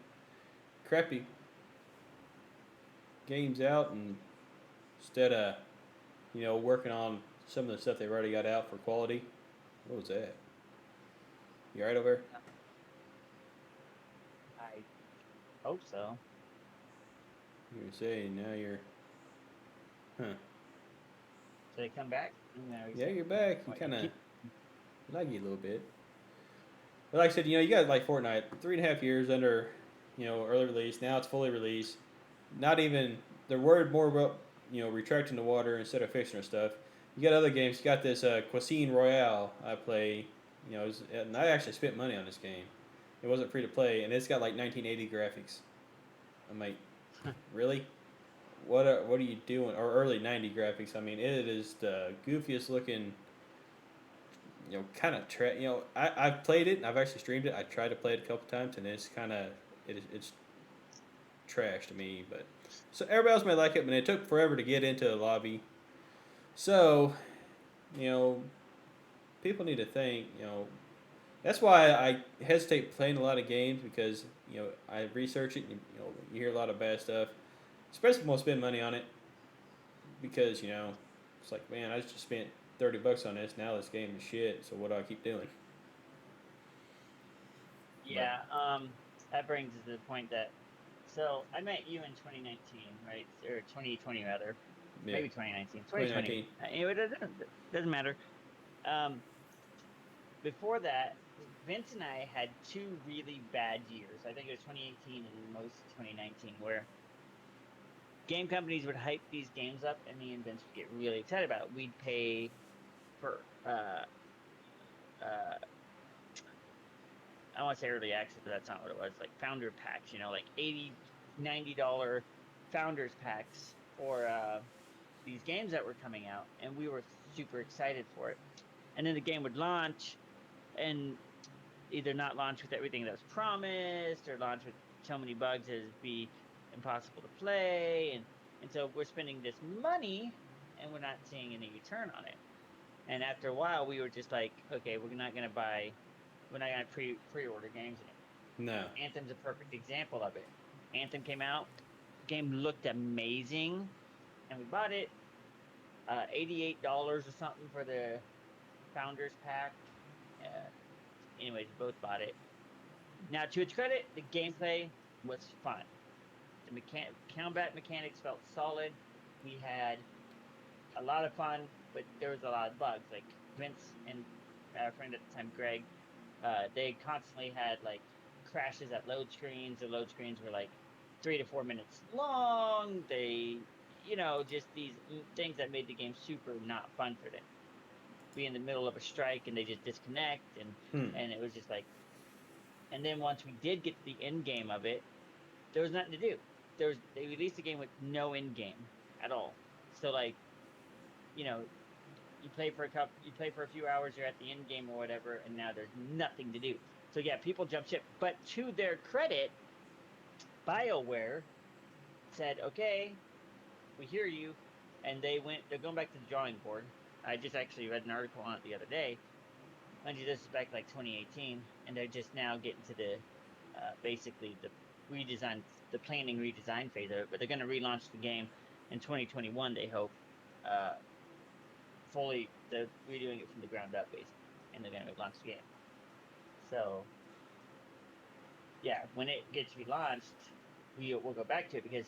[SPEAKER 1] crappy games out and instead of, working on some of the stuff they've already got out for quality. What was that? You alright over there?
[SPEAKER 2] I hope so.
[SPEAKER 1] You were saying now you're. Huh.
[SPEAKER 2] Did they come back? No,
[SPEAKER 1] Yeah, you're back. You
[SPEAKER 2] What,
[SPEAKER 1] kind of
[SPEAKER 2] keep-
[SPEAKER 1] laggy a little bit. But like I said, you got like Fortnite, 3.5 years under, early release. Now it's fully released. Not even they're worried more about retracting the water instead of fixing their stuff. You got other games. You got this Cuisine Royale I play. And I actually spent money on this game. It wasn't free to play, and it's got like 1980 graphics. I'm like, really? What are you doing? Or early 90 graphics. I mean, it is the goofiest looking. Kind of I've played it. I've actually streamed it. I tried to play it a couple times, and it's kind of it's trash to me. But so everybody else may like it, but it took forever to get into the lobby. So, people need to think. That's why I hesitate playing a lot of games because I research it. And, you hear a lot of bad stuff, especially when I spend money on it because it's like, man, I just spent $30 on this. Now this game is shit. So what do I keep doing?
[SPEAKER 2] Yeah. That brings us to the point that. So I met you in 2019, right? Or 2020 rather.
[SPEAKER 1] Yeah.
[SPEAKER 2] Maybe 2019. 2020.
[SPEAKER 1] 2019.
[SPEAKER 2] It doesn't matter. Before that, Vince and I had 2 really bad years. I think it was 2018 and most of 2019, where game companies would hype these games up, and me and Vince would get really excited about it. We'd pay for I want to say early access, but that's not what it was. Like founder packs, like $80, $90 founders packs for these games that were coming out, and we were super excited for it. And then the game would launch, and either not launch with everything that was promised, or launch with so many bugs as be impossible to play, and so we're spending this money, and we're not seeing any return on it. And after a while, we were just like, okay, we're not gonna pre-order games anymore.
[SPEAKER 1] No.
[SPEAKER 2] Anthem's a perfect example of it. Anthem came out, game looked amazing, and we bought it. $88 or something for the founders pack. Anyways, we both bought it. Now, to its credit, the gameplay was fun. The combat mechanics felt solid. We had a lot of fun, but there was a lot of bugs. Like Vince and our friend at the time, Greg, they constantly had like crashes at load screens. The load screens were like 3 to 4 minutes long. They, just these things that made the game super not fun for them. Be in the middle of a strike and they just disconnect, and it was just like. And then once we did get to the end game of it, there was nothing to do. they released a game with no end game at all. So like, you know, you play for a few hours, you're at the end game or whatever, and now there's nothing to do. So yeah, people jump ship. But to their credit, BioWare said, "Okay, we hear you," and they're going back to the drawing board. I just actually read an article on it the other day. Mind you, this is back like 2018, and they're just now getting to the basically the redesign, the planning redesign phase of it. But they're going to relaunch the game in 2021. They hope fully. They're redoing it from the ground up, basically, and they're going to relaunch the game. So yeah, when it gets relaunched, we'll go back to it because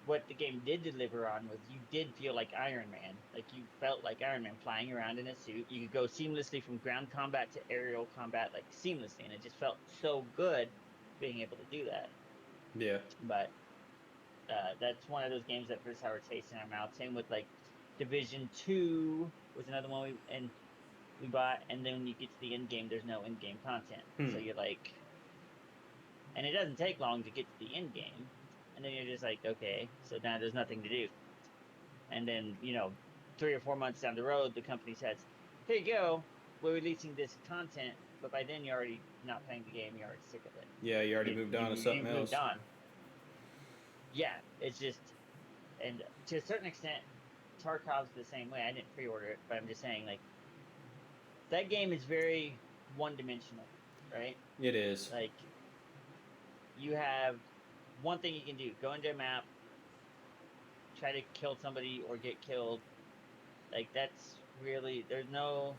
[SPEAKER 2] what the game did deliver on was you did feel like Iron Man. Like you felt like Iron Man flying around in a suit. You could go seamlessly from ground combat to aerial combat, like seamlessly, and it just felt so good being able to do that.
[SPEAKER 1] Yeah.
[SPEAKER 2] But that's one of those games that puts sour taste in our mouth. Same with like Division 2 was another one we bought, and then when you get to the end game, there's no end game content. So you're like, and it doesn't take long to get to the end game. And then you're just like, okay, so now there's nothing to do. And then, 3 or 4 months down the road, the company says, here you go, we're releasing this content, but by then you're already not playing the game, you're already sick of it.
[SPEAKER 1] Yeah, you already moved on to something else.
[SPEAKER 2] Moved on. Yeah, it's just, and to a certain extent, Tarkov's the same way. I didn't pre-order it, but I'm just saying, like, that game is very one-dimensional, right?
[SPEAKER 1] It is.
[SPEAKER 2] Like, you have one thing you can do: go into a map, try to kill somebody or get killed. Like that's really there's no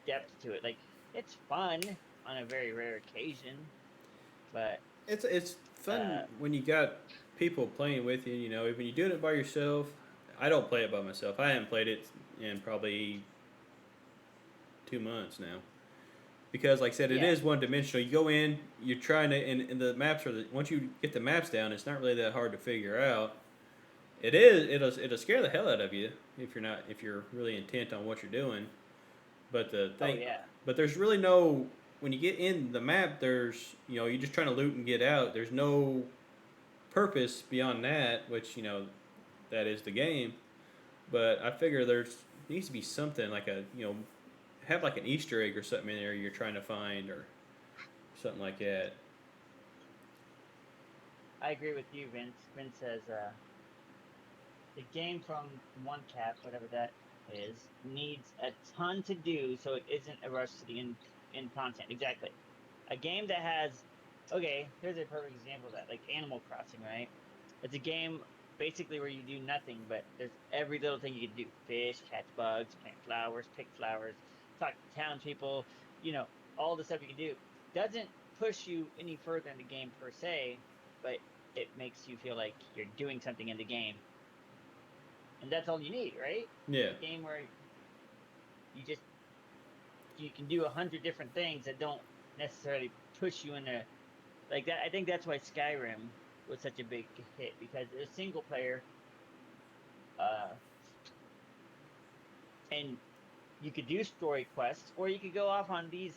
[SPEAKER 2] depth to it. Like it's fun on a very rare occasion, but
[SPEAKER 1] It's fun when you got people playing with you. You know, when you're doing it by yourself. I don't play it by myself. I haven't played it in probably 2 months now. Because, like I said, it is one dimensional. You go in, you're trying to, and the maps are once you get the maps down, it's not really that hard to figure out. It'll scare the hell out of you if you're really intent on what you're doing. But the thing, but there's really no when you get in the map. There's you're just trying to loot and get out. There's no purpose beyond that, which that is the game. But I figure needs to be something like have like an Easter egg or something in there you're trying to find or something like that.
[SPEAKER 2] I agree with you, Vince. Vince says the game from One Cap, whatever that is, needs a ton to do so it isn't a rush to the end content. Exactly. A game that has, okay, here's a perfect example of that, like Animal Crossing, right? It's a game basically where you do nothing, but there's every little thing you can do: fish, catch bugs, plant flowers, pick flowers, talk to townspeople, all the stuff you can do. Doesn't push you any further in the game per se, but it makes you feel like you're doing something in the game. And that's all you need, right?
[SPEAKER 1] Yeah.
[SPEAKER 2] A game where you can do 100 different things that don't necessarily push you into like that. I think that's why Skyrim was such a big hit, because it's single player, and you could do story quests, or you could go off on these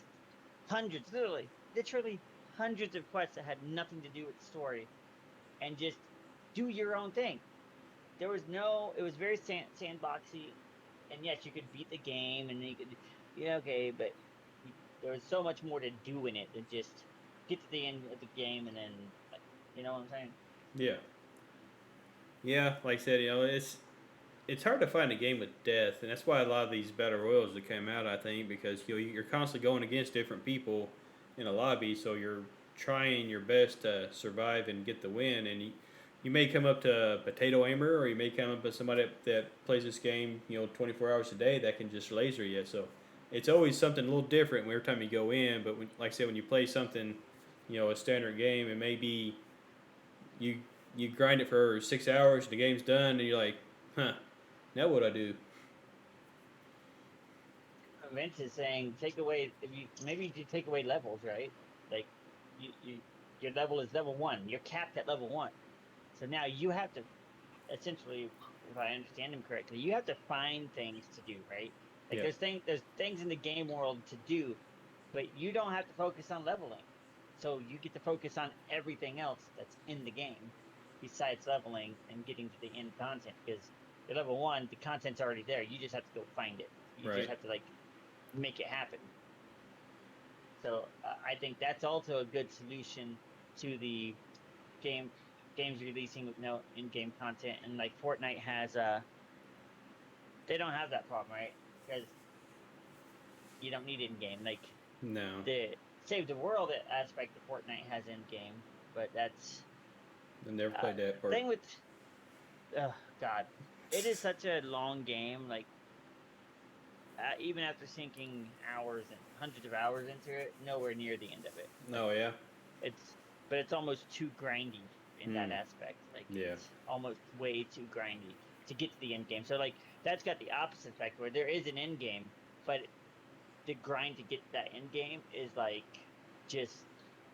[SPEAKER 2] hundreds, literally hundreds of quests that had nothing to do with the story, and just do your own thing. It was very sandboxy, and yes, you could beat the game, and you could, but there was so much more to do in it than just get to the end of the game and then, you know what I'm saying?
[SPEAKER 1] Yeah. Yeah, like I said, it's hard to find a game with death, and that's why a lot of these battle royals that came out, I think, because you're constantly going against different people in a lobby, so you're trying your best to survive and get the win, and you may come up to a potato aimer, or you may come up to somebody that plays this game 24 hours a day that can just laser you. So it's always something a little different every time you go in. But like I said, when you play something, a standard game, it may be you grind it for 6 hours, the game's done, and you're like, huh, now what do I do?
[SPEAKER 2] Vince is saying maybe you take away levels, right? Like your level is level 1. You're capped at level 1. So now you have to, essentially, if I understand him correctly, you have to find things to do, right? Like there's things in the game world to do, but you don't have to focus on leveling. So you get to focus on everything else that's in the game besides leveling and getting to the end content, because you're level 1, the content's already there. You just have to go find it. You just
[SPEAKER 1] Right.
[SPEAKER 2] have to like make it happen. So I think that's also a good solution to the games releasing with no in-game content. And like Fortnite has they don't have that problem, right? Because you don't need in-game. Like
[SPEAKER 1] No.
[SPEAKER 2] the save the world aspect of Fortnite has in-game, but that's
[SPEAKER 1] I never played that part.
[SPEAKER 2] thing with God, it is such a long game. Like even after sinking hours and hundreds of hours into it, nowhere near the end of it.
[SPEAKER 1] Oh yeah.
[SPEAKER 2] It's but it's almost too grindy in that aspect. Like
[SPEAKER 1] Yeah.
[SPEAKER 2] it's almost way too grindy to get to the end game. So like that's got the opposite effect where there is an end game, but the grind to get to that end game is like just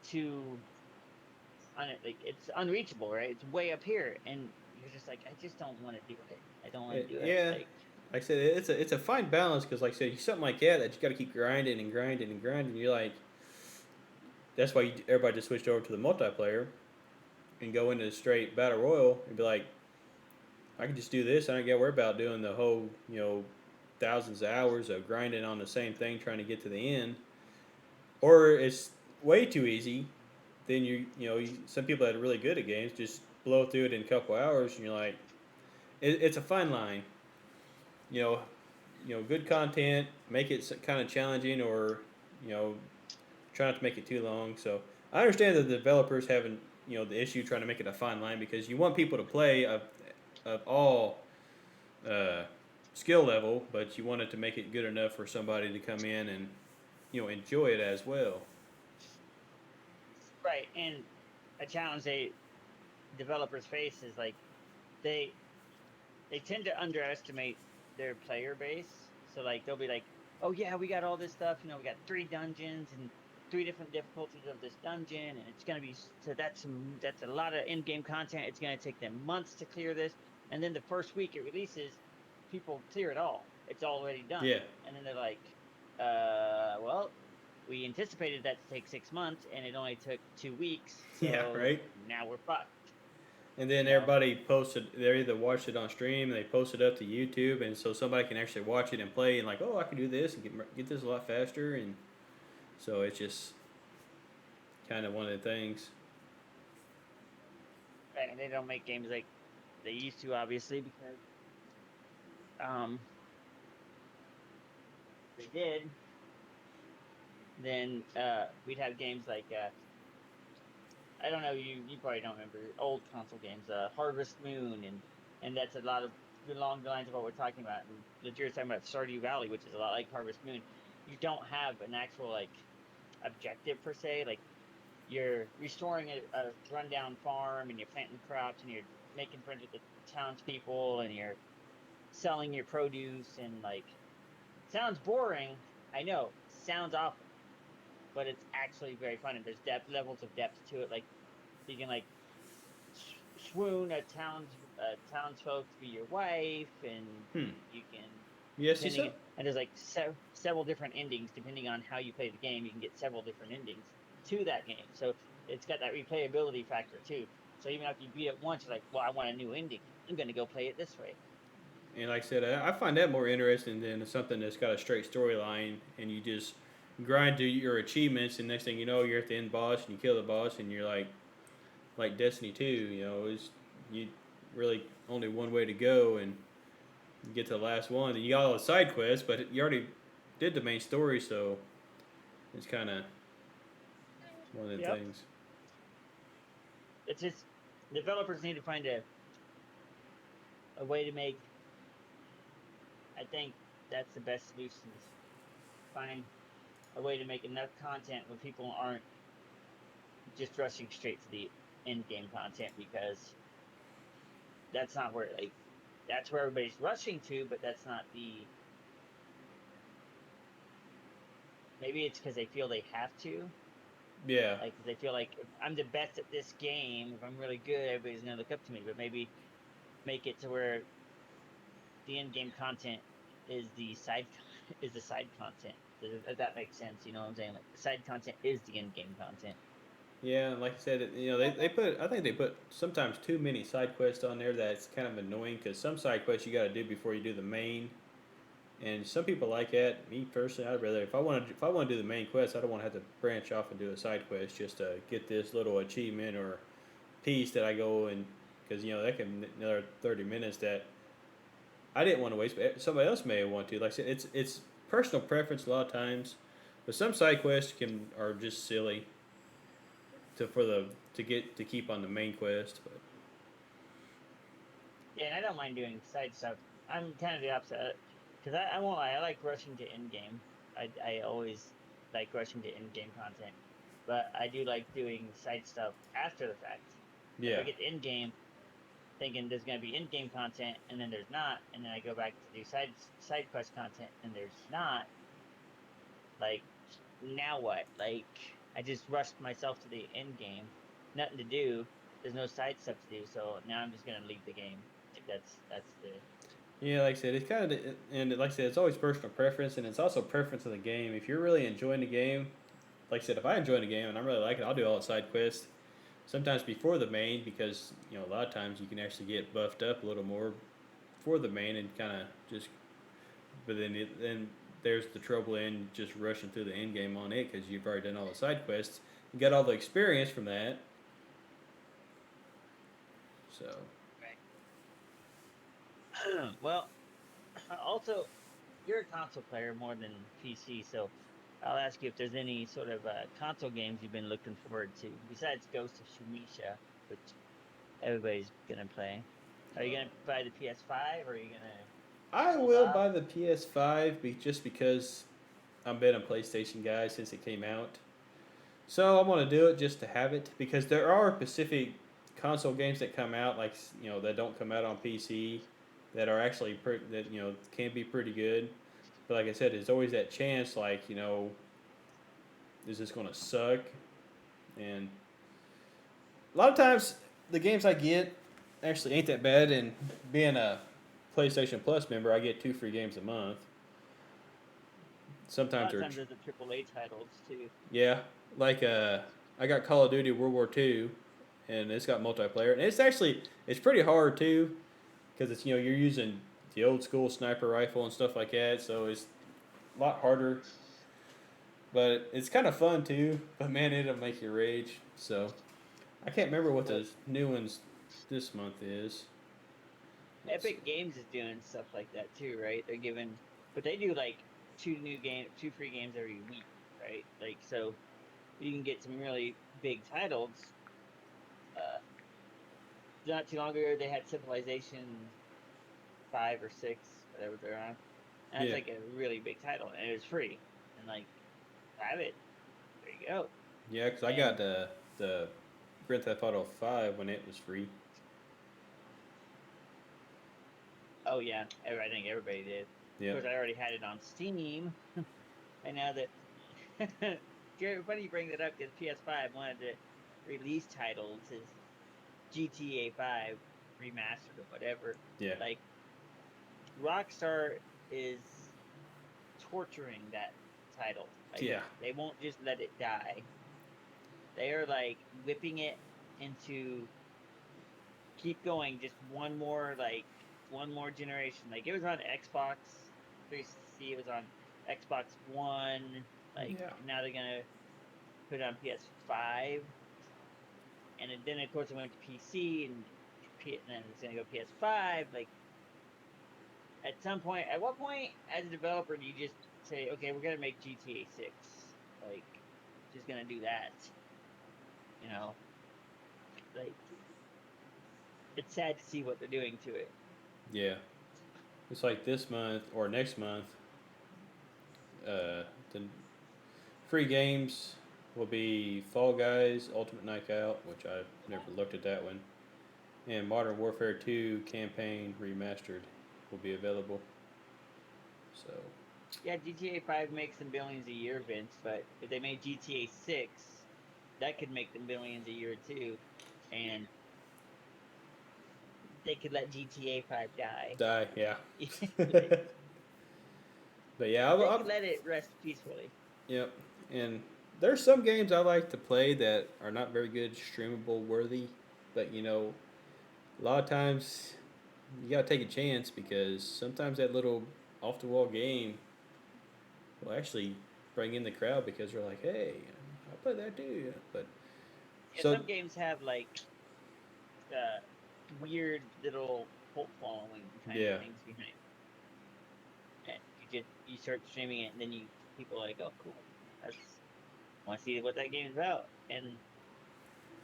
[SPEAKER 2] too like it's unreachable, right? It's way up here, and you're just like, I just don't want to do it. I don't want to do it.
[SPEAKER 1] Yeah.
[SPEAKER 2] Like
[SPEAKER 1] Like I said, it's a fine balance because, like I said, something like that you got to keep grinding and grinding and grinding. You're like, that's why everybody just switched over to the multiplayer and go into the straight battle royal and be like, I can just do this. I don't got to worry about doing the whole, thousands of hours of grinding on the same thing trying to get to the end. Or it's way too easy. Then some people that are really good at games just blow through it in a couple hours, and you're like, it's a fine line. You know, good content, make it kind of challenging, or you know, try not to make it too long. So I understand that the developers having the issue trying to make it a fine line because you want people to play of all uh, skill level, but you want it to make it good enough for somebody to come in and enjoy it as well.
[SPEAKER 2] right, and a challenge they developers face is like they they tend to underestimate their player base. So like they'll be like, "Oh yeah, we got all this stuff. We got 3 dungeons and 3 different difficulties of this dungeon, and it's gonna be so that's a lot of in-game content. It's gonna take them months to clear this." And then the first week it releases, people clear it all. It's already done.
[SPEAKER 1] Yeah.
[SPEAKER 2] And then they're like, well, we anticipated that to take 6 months, and it only took 2 weeks. So
[SPEAKER 1] Yeah, right.
[SPEAKER 2] now we're fucked."
[SPEAKER 1] And then everybody posted. They either watched it on stream, they post it up to YouTube, and so somebody can actually watch it and play, and like, oh, I can do this and get this a lot faster, and so it's just kind of one of the things.
[SPEAKER 2] Right, and they don't make games like they used to, obviously, because they did, then we'd have games like I don't know, you probably don't remember old console games, Harvest Moon, and that's a lot of along the lines of what we're talking about. And that you're talking about Stardew Valley, which is a lot like Harvest Moon. You don't have an actual like objective per se. Like you're restoring a rundown farm, and you're planting crops, and you're making friends with the townspeople, and you're selling your produce, and like sounds boring. I know, sounds awful, but it's actually very fun, and there's levels of depth to it. Like you can like swoon a townsfolk to be your wife, and you can
[SPEAKER 1] Yes, you said.
[SPEAKER 2] and there's like several different endings depending on how you play the game. You can get several different endings to that game, so it's got that replayability factor too. So even after you beat it once, you're like, well, I want a new ending. I'm gonna go play it this way.
[SPEAKER 1] And like I said, I find that more interesting than something that's got a straight storyline, and you just grind to your achievements, and next thing you know, you're at the end boss, and you kill the boss, and you're like Destiny 2. Is you really only one way to go, and you get to the last one, and you got all the side quests, but you already did the main story, so it's kind of one of the things.
[SPEAKER 2] It's just developers need to find a way to make. I think that's the best solution. Is find a way to make enough content where people aren't just rushing straight to the end game content, because that's not where that's where everybody's rushing to, but that's not the. Maybe it's because they feel they have to.
[SPEAKER 1] Yeah.
[SPEAKER 2] Like they feel like if I'm the best at this game, if I'm really good, everybody's gonna look up to me. But maybe make it to where the end game content is the side content. If that makes sense, you know what I'm saying? Like the side content is the end game content.
[SPEAKER 1] Yeah, and like I said, I think they put sometimes too many side quests on there that's kind of annoying because some side quests you got to do before you do the main, and some people like that. Me personally, I'd rather if I want to do the main quest, I don't want to have to branch off and do a side quest just to get this little achievement or piece that I go and because that can another 30 minutes that I didn't want to waste, but somebody else may want to. Like I said, it's personal preference a lot of times, but some side quests are just silly to get to keep on the main quest. But
[SPEAKER 2] Yeah, and I don't mind doing side stuff. I'm kind of the opposite, because I won't lie, I like rushing to end game. I always like rushing to end game content, but I do like doing side stuff after the fact. If I
[SPEAKER 1] yeah,
[SPEAKER 2] get to end game thinking there's gonna be end game content, and then there's not, and then I go back to do side quest content, and there's not, like, now what? Like, I just rushed myself to the end game, nothing to do. There's no side stuff to do, so now I'm just gonna leave the game. Like that's the
[SPEAKER 1] yeah. Like I said, it's kind of and like I said, it's always personal preference, and it's also preference of the game. If you're really enjoying the game, like I said, if I enjoy the game and I really like it, I'll do all the side quests. Sometimes before the main because a lot of times you can actually get buffed up a little more for the main and kind of just but then there's the trouble in just rushing through the end game on it because you've already done all the side quests. You got all the experience from that. So
[SPEAKER 2] right. Well, also, you're a console player more than PC, so I'll ask you if there's any sort of console games you've been looking forward to besides Ghost of Shumisha, which everybody's gonna play. Are you gonna buy the PS5 or are you gonna
[SPEAKER 1] I
[SPEAKER 2] hold
[SPEAKER 1] will
[SPEAKER 2] off?
[SPEAKER 1] buy the PS5 just because I've been a PlayStation guy since it came out. So I want to do it just to have it because there are specific console games that come out like that don't come out on PC that are actually that can be pretty good. But like I said, there's always that chance like is this going to suck? And a lot of times the games I get actually ain't that bad. And being a PlayStation Plus member, I get 2 free games a month.
[SPEAKER 2] A
[SPEAKER 1] Sometimes
[SPEAKER 2] lot of
[SPEAKER 1] they're
[SPEAKER 2] times there's the AAA titles too.
[SPEAKER 1] yeah, like I got Call of Duty World War II, and it's got multiplayer, and it's pretty hard too, because it's you're using the old school sniper rifle and stuff like that, so it's a lot harder, but it's kind of fun too. But man, it'll make you rage. So I can't remember what
[SPEAKER 2] Well,
[SPEAKER 1] the new ones this month is. Let's see.
[SPEAKER 2] Epic Games is doing stuff like that too, right? They're giving, but they do like two free games every week, right? Like, so you can get some really big titles. Uh, Not too long ago, they had Civilization 5 or 6, whatever they're on. And it's
[SPEAKER 1] Yeah,
[SPEAKER 2] like a really big title, and it was free. And like, have it. There you go.
[SPEAKER 1] yeah, because I
[SPEAKER 2] And
[SPEAKER 1] got the Grand Theft Auto 5 when it was free.
[SPEAKER 2] oh yeah, I think everybody did. Of
[SPEAKER 1] Yep.
[SPEAKER 2] course, I already had it on Steam. And now that funny you bring that up because PS5 one of the release titles is GTA 5 remastered or whatever.
[SPEAKER 1] Yeah.
[SPEAKER 2] Like, Rockstar is torturing that title. Like,
[SPEAKER 1] Yeah.
[SPEAKER 2] they won't just let it die. They are like whipping it into keep going, just one more generation. Like, it was on Xbox 360, it was on Xbox One. Like,
[SPEAKER 1] Yeah.
[SPEAKER 2] now they're gonna put it on PS5, and then of course it went to PC, and then it's gonna go PS5. Like, at what point as a developer do you just say, okay, we're gonna make GTA 6? Like, just gonna do that? You know, like, it's sad to see what they're doing to it.
[SPEAKER 1] Yeah. It's like this month or next month. The free games will be Fall Guys Ultimate Knockout, which I've never looked at that one, and Modern Warfare 2 Campaign Remastered will be available. So
[SPEAKER 2] Yeah, GTA 5 makes them billions a year, Vince, but if they made GTA 6, that could make them billions a year too. And they could let GTA 5 die.
[SPEAKER 1] die, yeah.
[SPEAKER 2] they
[SPEAKER 1] But yeah,
[SPEAKER 2] could let it rest peacefully.
[SPEAKER 1] yep. And there's some games I like to play that are not very good streamable worthy, but a lot of times you gotta take a chance because sometimes that little off the wall game will actually bring in the crowd because they're like, hey, I play that too. But
[SPEAKER 2] Yeah,
[SPEAKER 1] so
[SPEAKER 2] some games have like weird little cult following kind of
[SPEAKER 1] yeah,
[SPEAKER 2] things behind it. And you start streaming it, and then people are like, oh cool, that's want to see what that game's about. And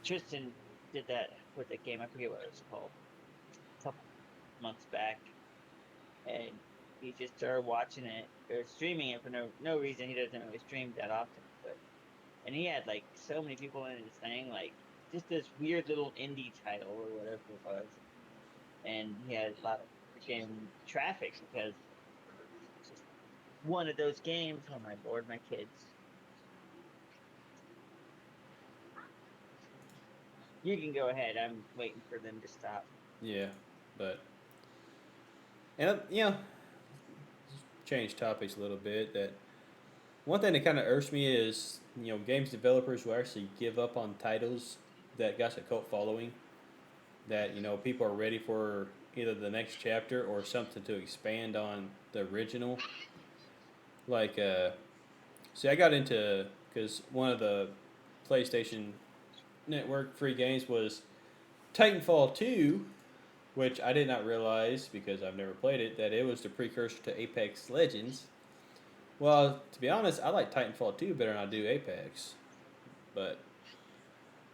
[SPEAKER 2] Tristan did that with a game. I forget what it was called. A couple months back, and he just started watching it or streaming it for no reason. He doesn't really stream that often, but and he had like so many people in his thing, like just this weird little indie title or whatever it was, and he had a lot of freaking traffic because it's just one of those games. Oh my lord, my kids! You can go ahead. I'm waiting for them to stop.
[SPEAKER 1] yeah, but and change topics a little bit. That one thing that kind of irks me is games developers will actually give up on titles that got a cult following. That people are ready for either the next chapter or something to expand on the original. Like, see, I got into because one of the PlayStation Network free games was Titanfall 2, which I did not realize because I've never played it that it was the precursor to Apex Legends. Well, to be honest, I like Titanfall 2 better than I do Apex, but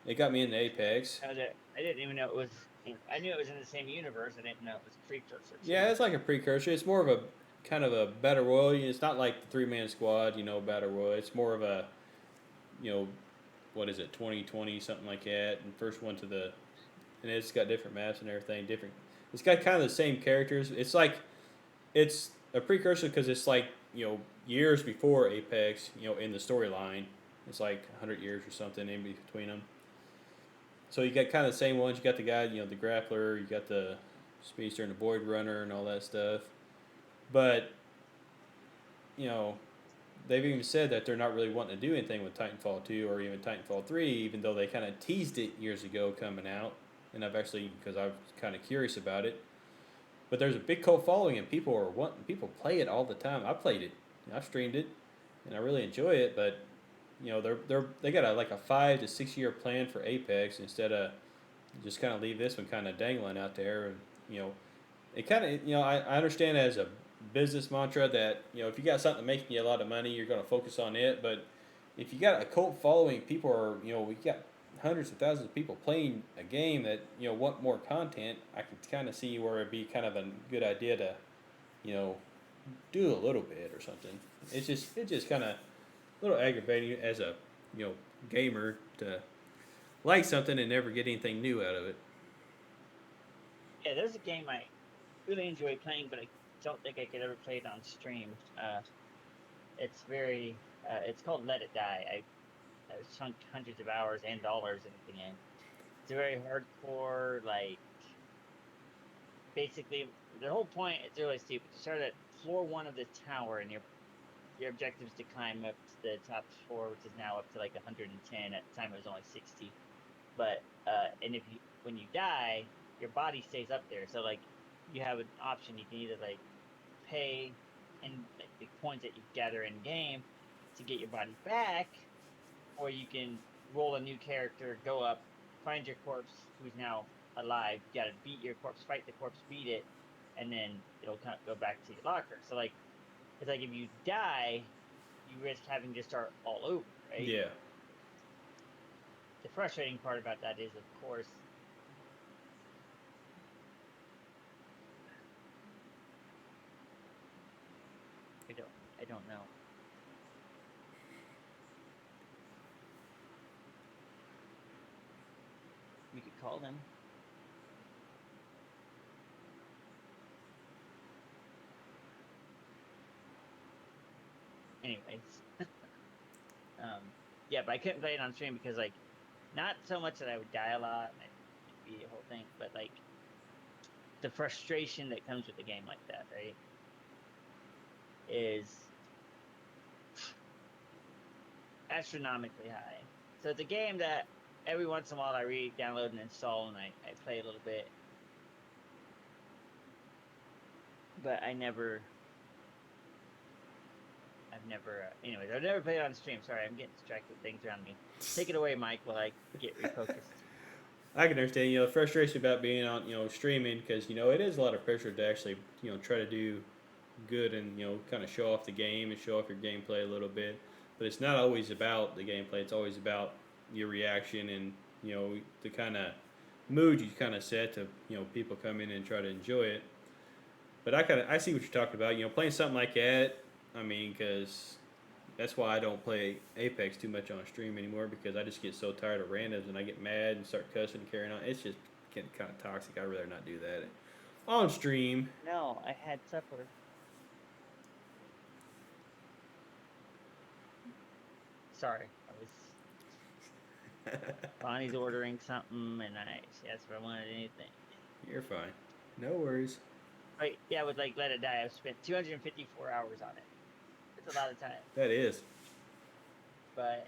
[SPEAKER 1] it got me into Apex.
[SPEAKER 2] I didn't even know it was. I knew it was in the same universe. I didn't know it was a precursor to
[SPEAKER 1] Yeah,
[SPEAKER 2] it.
[SPEAKER 1] it's like a precursor. It's more of a kind of a battle royal. It's not like the 3-man squad, battle royal. It's more of a, you know, what is it, 2020 something like that. And first one to the, and it's got different maps and everything. Different. It's got kind of the same characters. It's like it's a precursor because it's like years before Apex. In the storyline, it's like 100 years or something in between them. So you got kind of the same ones. You got the guy, the grappler. You got the speedster and the void runner and all that stuff. But you know, they've even said that they're not really wanting to do anything with Titanfall 2 or even Titanfall 3, even though they kind of teased it years ago coming out. And I've actually, because I was kind of curious about it. But there's a big cult following, and people play it all the time. I played it, I've streamed it, and I really enjoy it. But they got like a 5 to 6 year plan for Apex instead of just kind of leave this one kind of dangling out there. And you know, it kind of I understand as a business mantra that if you got something making you a lot of money, you're going to focus on it. But if you got a cult following, people are we got hundreds of thousands of people playing a game that want more content. I can kind of see where it'd be kind of a good idea to do a little bit or something. It's just kind of a little aggravating as a gamer to like something and never get anything new out of it.
[SPEAKER 2] Yeah, there's a game I really enjoy playing, but I don't think I could ever play it on stream. It's very. It's called Let It Die. I've sunk hundreds of hours and dollars into the game. It's a very hardcore, like basically the whole point. It's really stupid. You start at floor one of the tower, and your objective is to climb up to the top floor, which is now up to like 110. At the time, it was only 60. But and if you when you die, your body stays up there. So like you have an option. You can either like pay and like, the points that you gather in game to get your body back, or you can roll a new character, go up, find your corpse who's now alive. You gotta beat your corpse, fight the corpse, beat it, and then it'll go back to your locker. So like it's like if you die, you risk having to start all over, right?
[SPEAKER 1] Yeah.
[SPEAKER 2] The frustrating part about that is, of course, I don't know. We could call them. Anyways, yeah, but I couldn't play it on stream because like, not so much that I would die a lot, and it'd be a whole thing, but like the frustration that comes with a game like that, right? Is astronomically high. So it's a game that every once in a while I download and install, and I play a little bit. But I've never, anyways, I've never played it on stream. Sorry, I'm getting distracted with things around me. Take it away, Mike, while I get refocused.
[SPEAKER 1] I can understand, the frustration about being on, streaming, because, it is a lot of pressure to actually, try to do good and, kind of show off the game and show off your gameplay a little bit. But it's not always about the gameplay. It's always about your reaction and, the kind of mood you kind of set to, people come in and try to enjoy it. But I see what you're talking about. Playing something like that. I mean, because that's why I don't play Apex too much on stream anymore, because I just get so tired of randoms and I get mad and start cussing and carrying on. It's just getting kind of toxic. I'd rather not do that on stream.
[SPEAKER 2] No, I had supper. Sorry, Bonnie's ordering something, and she asked if I wanted anything.
[SPEAKER 1] You're fine. No worries.
[SPEAKER 2] Right, yeah, with Let It Die, I've spent 254 hours on it. It's a lot of time.
[SPEAKER 1] That is.
[SPEAKER 2] But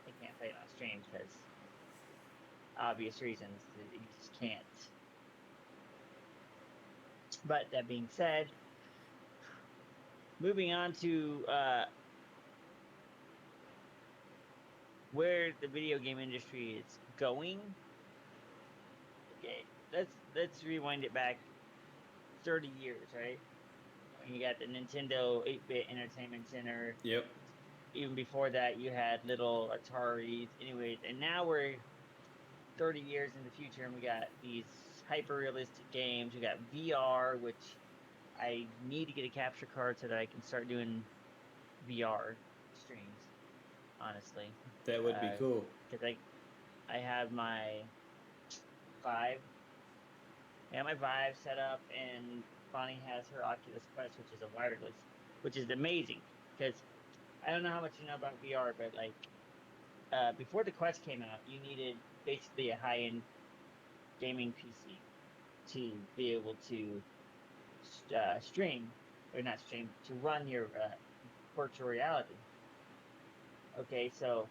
[SPEAKER 2] I can't play it on stream because obvious reasons. You just can't. But that being said, moving on to where the video game industry is going. Okay, let's rewind it back 30 years, right? When you got the Nintendo 8-bit Entertainment Center.
[SPEAKER 1] Yep.
[SPEAKER 2] Even before that, you had little Ataris. Anyways, and now we're 30 years in the future, and we got these hyper-realistic games. We got VR, which I need to get a capture card so that I can start doing VR streams, honestly.
[SPEAKER 1] That would be cool.
[SPEAKER 2] Because I have my Vive. I have my Vive set up, and Bonnie has her Oculus Quest, which is a wireless, which is amazing. Because I don't know how much you know about VR, but before the Quest came out, you needed basically a high-end gaming PC to be able to stream, or not stream, to run your virtual reality. Okay, so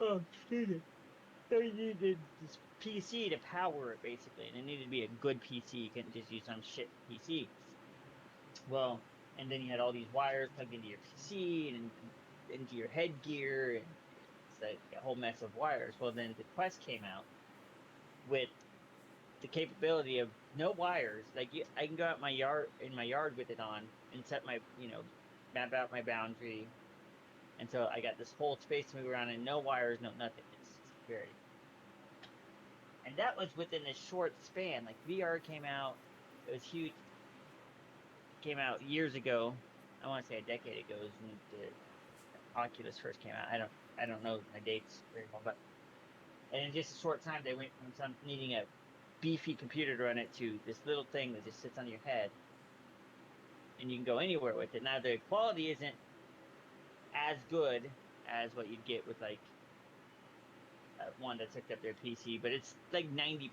[SPEAKER 2] excuse me. So you needed this PC to power it, basically, and it needed to be a good PC. You couldn't just use some shit PC. Well, and then you had all these wires plugged into your PC and into your headgear, and it's like a whole mess of wires. Well, then the Quest came out with the capability of no wires. I can go out my yard with it on and set my, map out my boundary. And so I got this whole space to move around, and no wires, no nothing. It's very. And that was within a short span. VR came out, it was huge. Came out years ago. I want to say a decade ago is when the Oculus first came out. I don't know my dates very well, but and in just a short time they went from needing a beefy computer to run it to this little thing that just sits on your head, and you can go anywhere with it. Now the quality isn't as good as what you'd get with one that's hooked up their PC, but it's 90%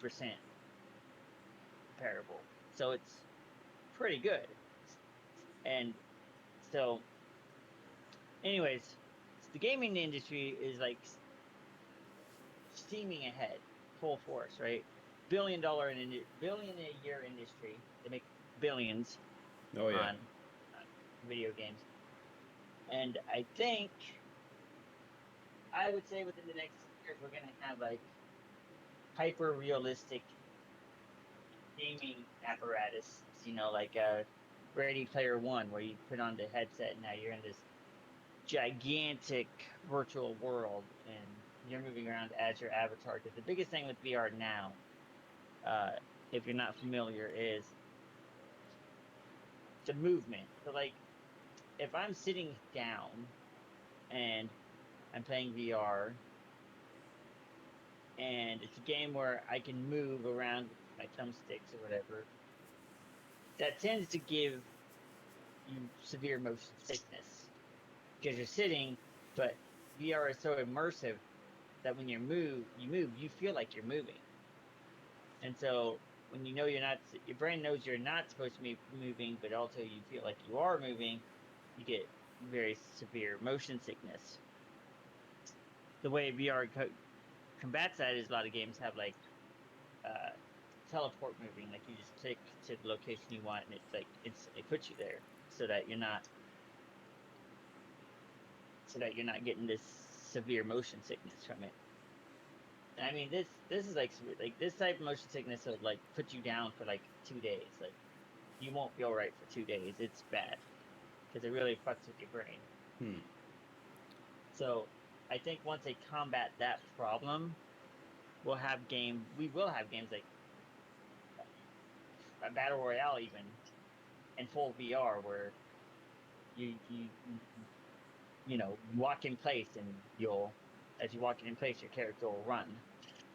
[SPEAKER 2] comparable. So it's pretty good. And so, anyways, the gaming industry is steaming ahead, full force, right? Billion a year industry. They make billions on video games. And I would say within the next years we're gonna have hyper realistic gaming apparatus, Ready Player One, where you put on the headset and now you're in this gigantic virtual world and you're moving around as your avatar. Because the biggest thing with VR now, if you're not familiar, is the movement. So if I'm sitting down and I'm playing VR and it's a game where I can move around with my thumbsticks or whatever, that tends to give you severe motion sickness because you're sitting, but VR is so immersive that when you move, you feel like you're moving. And so when you're not, your brain knows you're not supposed to be moving, but also you feel like you are moving, you get very severe motion sickness. The way VR combats that is a lot of games have like uh, teleport moving, like you just click to the location you want, and it's like it puts you there, so that you're not getting this severe motion sickness from it. And I mean, this is like this type of motion sickness will like put you down for like 2 days. Like you won't feel right for 2 days. It's bad because it really fucks with your brain.
[SPEAKER 1] Hmm.
[SPEAKER 2] So I think once they combat that problem, we will have games like a battle royale even in full VR where you know walk in place and as you walk in place your character will run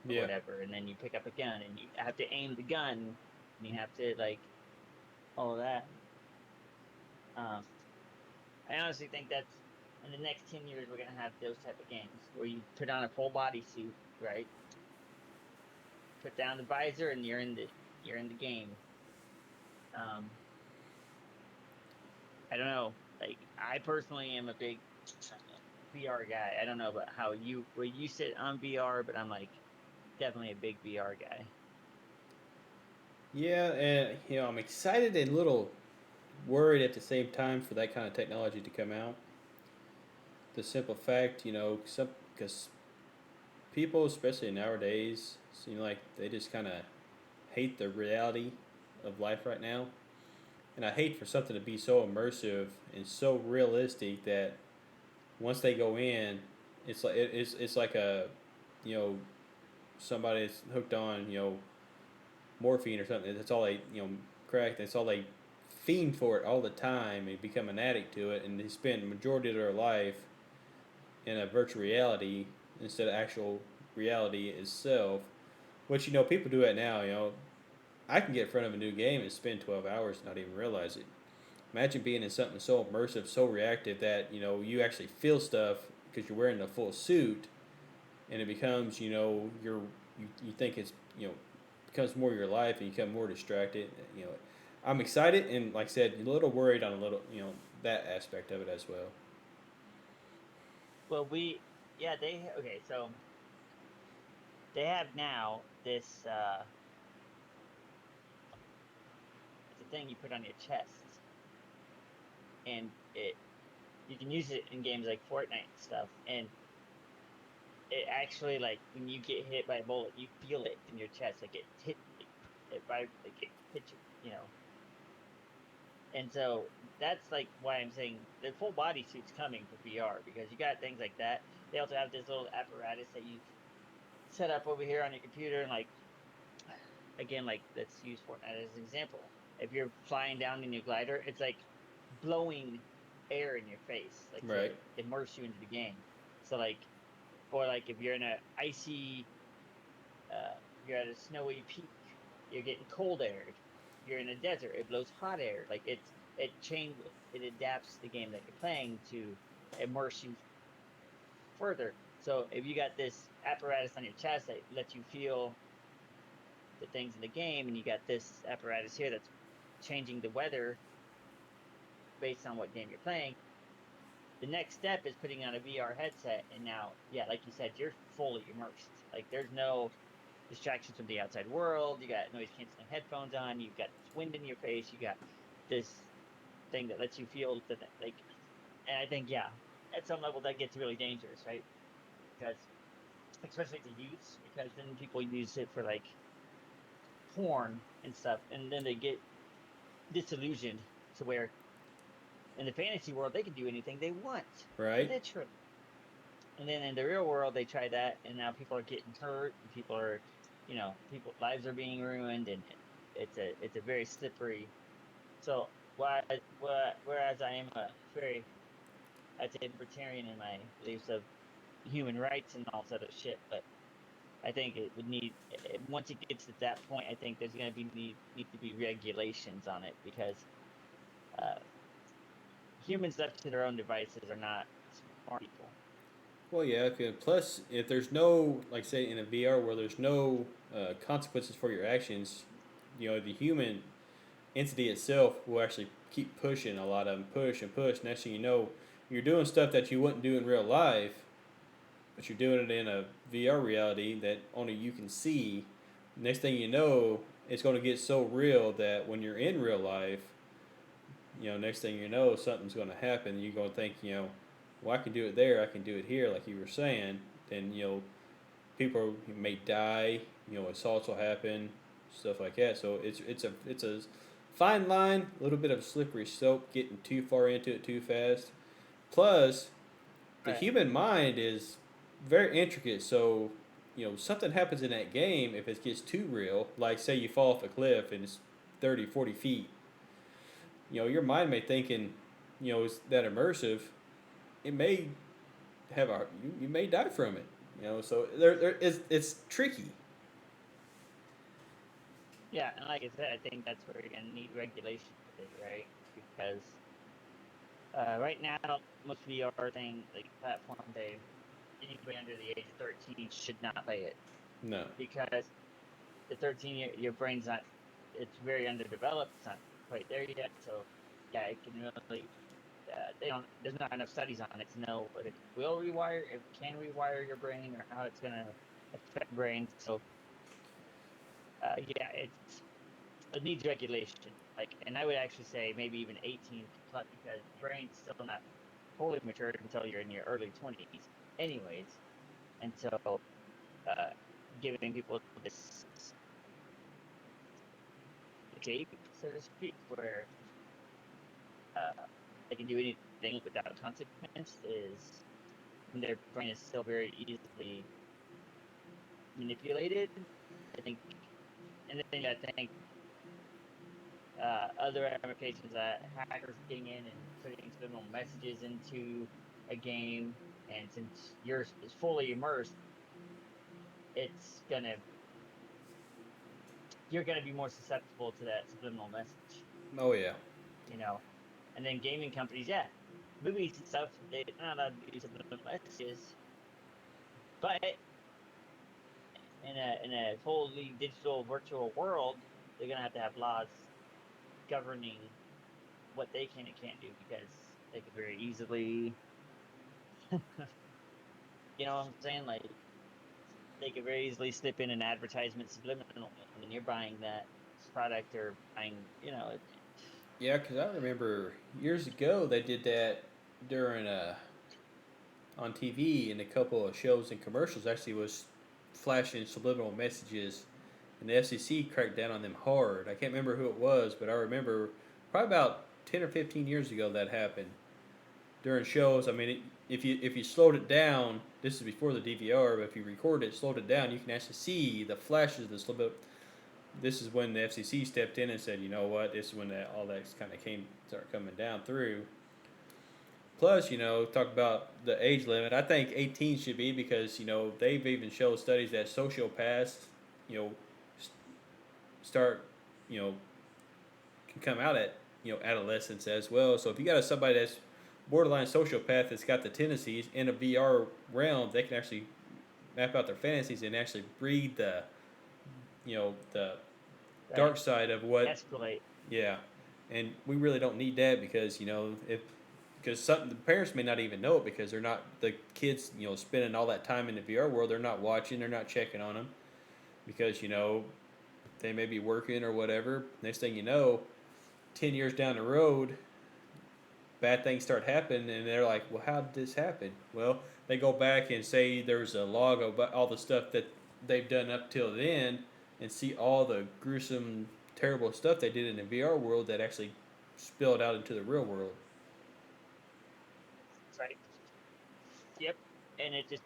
[SPEAKER 2] or
[SPEAKER 1] Yeah.
[SPEAKER 2] whatever, and then you pick up a gun and you have to aim the gun and you have to like all that. I honestly think that's in the next 10 years we're gonna have those type of games where you put on a full body suit, right? Put down the visor and you're in the game. I don't know. Like I personally am a big VR guy. I don't know about how you sit on VR, but I'm like definitely a big VR guy.
[SPEAKER 1] Yeah, and I'm excited and a little worried at the same time for that kind of technology to come out. The simple fact, because people, especially nowadays, seem like they just kind of hate the reality of life right now. And I hate for something to be so immersive and so realistic that once they go in, it's like a, you know, somebody that's hooked on morphine or something. That's all they crack. That's all they fiend for it all the time and become an addict to it, and they spend the majority of their life in a virtual reality instead of actual reality itself. Which people do it now. I can get in front of a new game and spend 12 hours and not even realize it. Imagine being in something so immersive, so reactive that you actually feel stuff because you're wearing a full suit, and it becomes you think it's becomes more your life and you become more distracted. I'm excited and like I said, a little worried on a little that aspect of it as well.
[SPEAKER 2] Well, yeah, okay, so they have now this it's a thing you put on your chest, and you can use it in games like Fortnite and stuff, and it actually like when you get hit by a bullet, you feel it in your chest, like like it hit you. And so that's like why I'm saying the full body suit's coming for VR because you got things like that. They also have this little apparatus that you set up over here on your computer, and like again, like let's use Fortnite as an example. If you're flying down in your glider, it's like blowing air in your face, like to
[SPEAKER 1] Right.
[SPEAKER 2] immerse you into the game. So like, or like if you're in a icy, you're at a snowy peak, you're getting cold air. If you're in a desert, it blows hot air. Like it adapts the game that you're playing to immerse you further. So if you got this apparatus on your chest that lets you feel the things in the game, and you got this apparatus here that's changing the weather based on what game you're playing, the next step is putting on a VR headset, and now, yeah, like you said, you're fully immersed. Like there's no distractions from the outside world. You got noise canceling headphones on. You've got this wind in your face. You got this thing that lets you feel like. And I think at some level that gets really dangerous, right? Because especially to youth, because then people use it for like porn and stuff, and then they get disillusioned to where in the fantasy world they can do anything they want,
[SPEAKER 1] Right.
[SPEAKER 2] literally. And then in the real world they try that, and now people are getting hurt, and people are, people lives are being ruined, and it's a very slippery. So whereas I am a very, I'd say, libertarian in my beliefs of human rights and all that other shit, but I think it would need once it gets to that point, I think there's going to need to be regulations on it because uh, humans left to their own devices are not smart people.
[SPEAKER 1] Well, yeah. Plus, if there's no, like say in a VR where there's no consequences for your actions, the human entity itself will actually keep pushing a lot of them, push and push. Next thing you know, you're doing stuff that you wouldn't do in real life, but you're doing it in a VR reality that only you can see. Next thing you know, it's going to get so real that when you're in real life, next thing you know, something's going to happen. You're going to think, well, I can do it there, I can do it here, like you were saying. Then, people may die, assaults will happen, stuff like that. So it's a fine line, a little bit of a slippery slope, getting too far into it too fast. Plus, the
[SPEAKER 2] Right.
[SPEAKER 1] human mind is very intricate. So, something happens in that game if it gets too real. Like, say you fall off a cliff and it's 30, 40 feet. Your mind may thinking, it's that immersive. It may have you may die from it. So it's tricky.
[SPEAKER 2] Yeah, and like I said, I think that's where you're gonna need regulation with it, right? Because right now, most VR thing like platform, anybody under the age of 13 should not play it
[SPEAKER 1] No.
[SPEAKER 2] because the 13 your brain's not, it's very underdeveloped. It's not quite there yet. So yeah, it can really. They don't. There's not enough studies on it to know what it will rewire, if it can rewire your brain, or how it's gonna affect brain. So yeah, it needs regulation. Like, and I would actually say maybe even 18 plus, because the brain's still not fully matured until you're in your early 20s, anyways. And so, uh, giving people this escape, so to speak, where they can do anything without consequence, is when their brain is still very easily manipulated. I think, and then I think other applications that hackers getting in and putting subliminal messages into a game, and since yours is fully immersed, it's gonna you're gonna be more susceptible to that subliminal message,
[SPEAKER 1] Oh yeah.
[SPEAKER 2] you know. And then gaming companies, yeah, movies and stuff, they're not allowed to use subliminal messages, but in a fully digital virtual world, they're gonna have to have laws governing what they can and can't do, because they could very easily, you know what I'm saying? Like, they could very easily slip in an advertisement subliminally, and you're buying that product or buying,
[SPEAKER 1] Yeah, because I remember years ago they did that during on TV, and a couple of shows and commercials actually was flashing subliminal messages, and the FCC cracked down on them hard. I can't remember who it was, but I remember probably about 10 or 15 years ago that happened during shows. I mean, if you slowed it down, this is before the DVR, but if you record it, slowed it down, you can actually see the flashes of the subliminal. This is when the FCC stepped in and said, you know what, this is when all that kind of started coming down through. Plus, talk about the age limit. I think 18 should be, because they've even showed studies that sociopaths, you know, start, can come out at adolescence as well. So if you got somebody that's borderline sociopath that's got the tendencies in a VR realm, they can actually map out their fantasies and actually breed the dark side of what.
[SPEAKER 2] escalate.
[SPEAKER 1] Yeah, and we really don't need that, because because the parents may not even know it, because they're not the kids spending all that time in the VR world. They're not watching. They're not checking on them, because they may be working or whatever. Next thing you know, 10 years down the road, bad things start happening, and they're like, well, how did this happen? Well, they go back and say there's a log of all the stuff that they've done up till then, and see all the gruesome, terrible stuff they did in the VR world that actually spilled out into the real world.
[SPEAKER 2] That's right. Yep. And it just,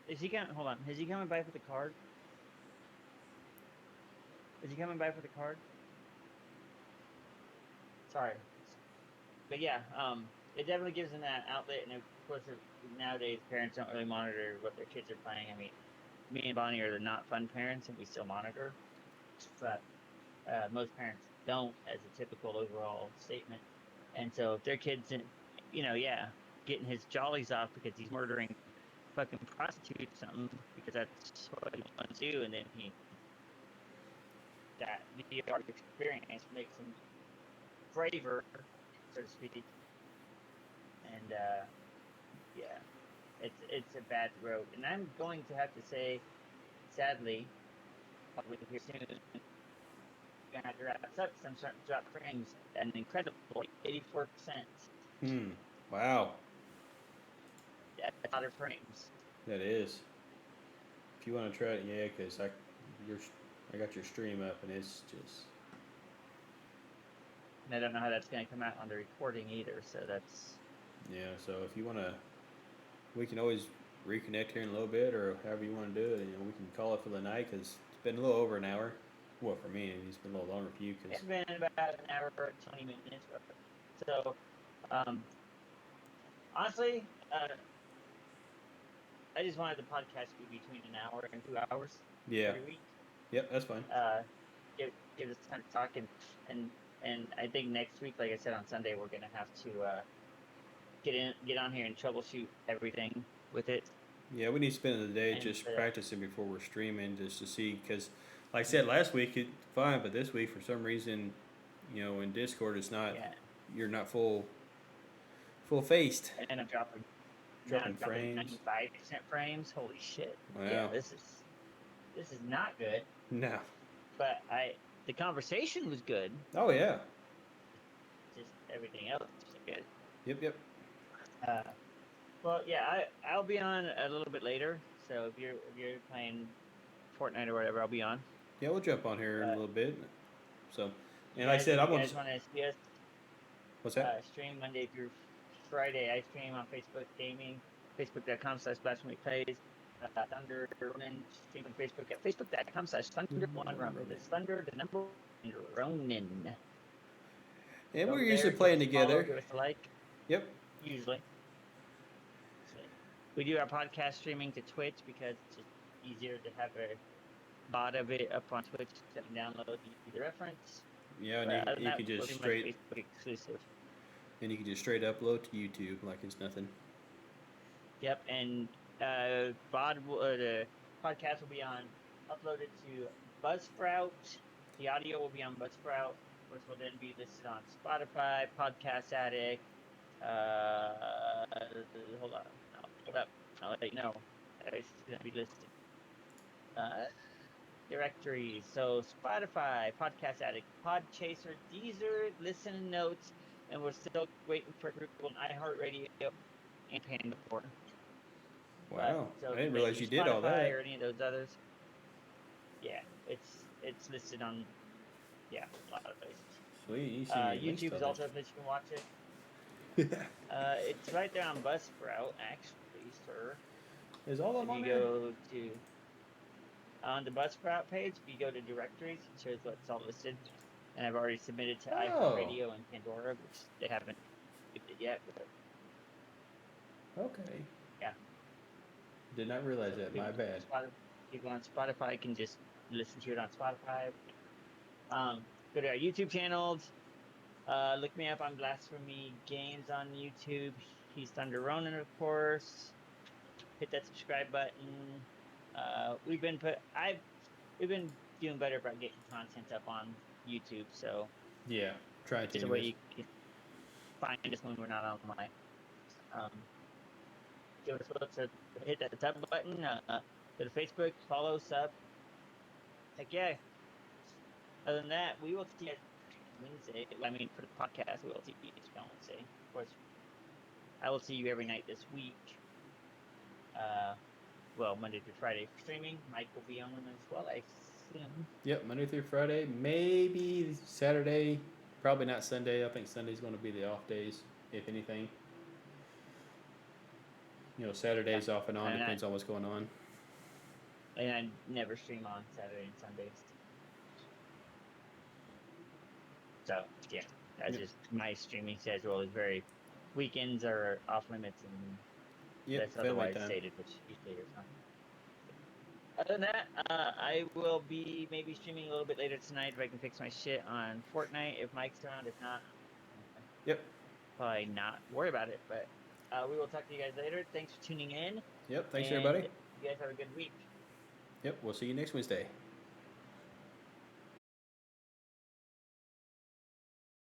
[SPEAKER 2] is he coming? Hold on. Is he coming by for the card? Is he coming by for the card? Sorry. But yeah, it definitely gives them that outlet, and of course, nowadays parents don't really monitor what their kids are playing. I mean, me and Bonnie are the not fun parents, and we still monitor, but most parents don't, as a typical overall statement. And so if their kids, yeah, getting his jollies off because he's murdering fucking prostitutes or something, because that's what he wants to do, and then that VR experience makes him braver, so to speak. And yeah, it's a bad road, and I'm going to have to say, sadly, probably here soon, we're gonna have to wrap this up because I'm starting to drop frames at an incredible 84%.
[SPEAKER 1] Wow,
[SPEAKER 2] That's a lot of frames.
[SPEAKER 1] that is. If you want to try it, yeah, because I got your stream up and it's just.
[SPEAKER 2] And I don't know how that's going to come out on the recording either, so that's...
[SPEAKER 1] Yeah, so if you want to, we can always reconnect here in a little bit, or however you want to do it. You know, we can call it for the night because it's been a little over an hour. Well, for me, it's been a little longer for you. Cause...
[SPEAKER 2] It's been about an hour or 20 minutes. So, honestly, I just wanted the podcast to be between an hour and 2 hours every week.
[SPEAKER 1] Yep, that's fine.
[SPEAKER 2] Give us time to talk, and I think next week, like I said on Sunday, we're gonna have to get on here and troubleshoot everything with it.
[SPEAKER 1] Yeah, we need to spend the day just practicing before we're streaming, just to see. Because, like I said last week, it's fine, but this week for some reason, you know, in Discord, it's not. Yeah. You're not full faced.
[SPEAKER 2] And I'm dropping
[SPEAKER 1] frames.
[SPEAKER 2] 95% frames. Holy shit!
[SPEAKER 1] Wow.
[SPEAKER 2] Yeah, this is not good.
[SPEAKER 1] No.
[SPEAKER 2] But the conversation was good.
[SPEAKER 1] Oh yeah.
[SPEAKER 2] Just everything else was good.
[SPEAKER 1] Yep.
[SPEAKER 2] Well, yeah, I'll be on a little bit later. So if you're playing Fortnite or whatever, I'll be on.
[SPEAKER 1] Yeah, we'll jump on here in a little bit. So, and
[SPEAKER 2] like
[SPEAKER 1] I said,
[SPEAKER 2] I'm going to. Want to see us?
[SPEAKER 1] What's that?
[SPEAKER 2] Stream Monday through Friday. I stream on Facebook Gaming, Facebook.com/BlasphemyPlays. Thunder Ronin stream on Facebook at Facebook.com/Thunder1Ronin. It's Thunder the number Ronin.
[SPEAKER 1] And we're usually playing together.
[SPEAKER 2] Give us a like.
[SPEAKER 1] Yep.
[SPEAKER 2] Usually. So we do our podcast streaming to Twitch because it's just easier to have a bot of it up on Twitch that can download the reference.
[SPEAKER 1] Yeah, and you can just straight
[SPEAKER 2] Facebook exclusive.
[SPEAKER 1] And you can just straight upload to YouTube like it's nothing.
[SPEAKER 2] Yep, and the podcast will be uploaded to Buzzsprout. The audio will be on Buzzsprout, which will then be listed on Spotify, Podcast Addict. Hold up. I'll let you know. It's going to be listed. Directories. So Spotify, Podcast Addict, Podchaser, Deezer, Listen Notes, and we're still waiting for approval on iHeartRadio and Pandora.
[SPEAKER 1] Wow,
[SPEAKER 2] so
[SPEAKER 1] I didn't realize you did all that.
[SPEAKER 2] Or any of those others. Yeah, it's listed on a lot of places.
[SPEAKER 1] Sweet.
[SPEAKER 2] YouTube is also a place you can watch it. It's right there on Buzzsprout, actually, sir.
[SPEAKER 1] Is all of them on
[SPEAKER 2] there? Go to on the Buzzsprout page, if you go to directories, it shows what's all listed. And I've already submitted to iHeartRadio and Pandora, which they haven't given it yet. But...
[SPEAKER 1] Okay.
[SPEAKER 2] Yeah.
[SPEAKER 1] Did not realize that. My bad.
[SPEAKER 2] People on Spotify can just listen to it on Spotify. Go to our YouTube channels. Look me up on Blasphemy Games on YouTube. He's Thunder Ronin, of course. Hit that subscribe button. We've been doing better about getting content up on YouTube, so
[SPEAKER 1] yeah, try to.
[SPEAKER 2] It's a way you can find us when we're not online. Give us a look, so hit that sub button. Go to Facebook, follow, sub. Heck yeah. Other than that, we will see you Wednesday. I mean, for the podcast, we will see you on Wednesday. Of course, I will see you every night this week. Well, Monday through Friday for streaming. Mike will be on as well, I assume.
[SPEAKER 1] Yep, Monday through Friday. Maybe Saturday. Probably not Sunday. I think Sunday's going to be the off days, if anything. You know, Saturday's off and on. Depends on what's going on.
[SPEAKER 2] And I never stream on Saturday and Sundays. So, yeah. That's just my streaming schedule is very... Weekends are off limits and... That's otherwise stated, which usually is not. Other than that, I will be maybe streaming a little bit later tonight if I can fix my shit on Fortnite. If Mike's around, if not, probably not worry about it. But we will talk to you guys later. Thanks for tuning in.
[SPEAKER 1] Yep, thanks everybody.
[SPEAKER 2] You guys have a good week.
[SPEAKER 1] Yep, we'll see you next Wednesday.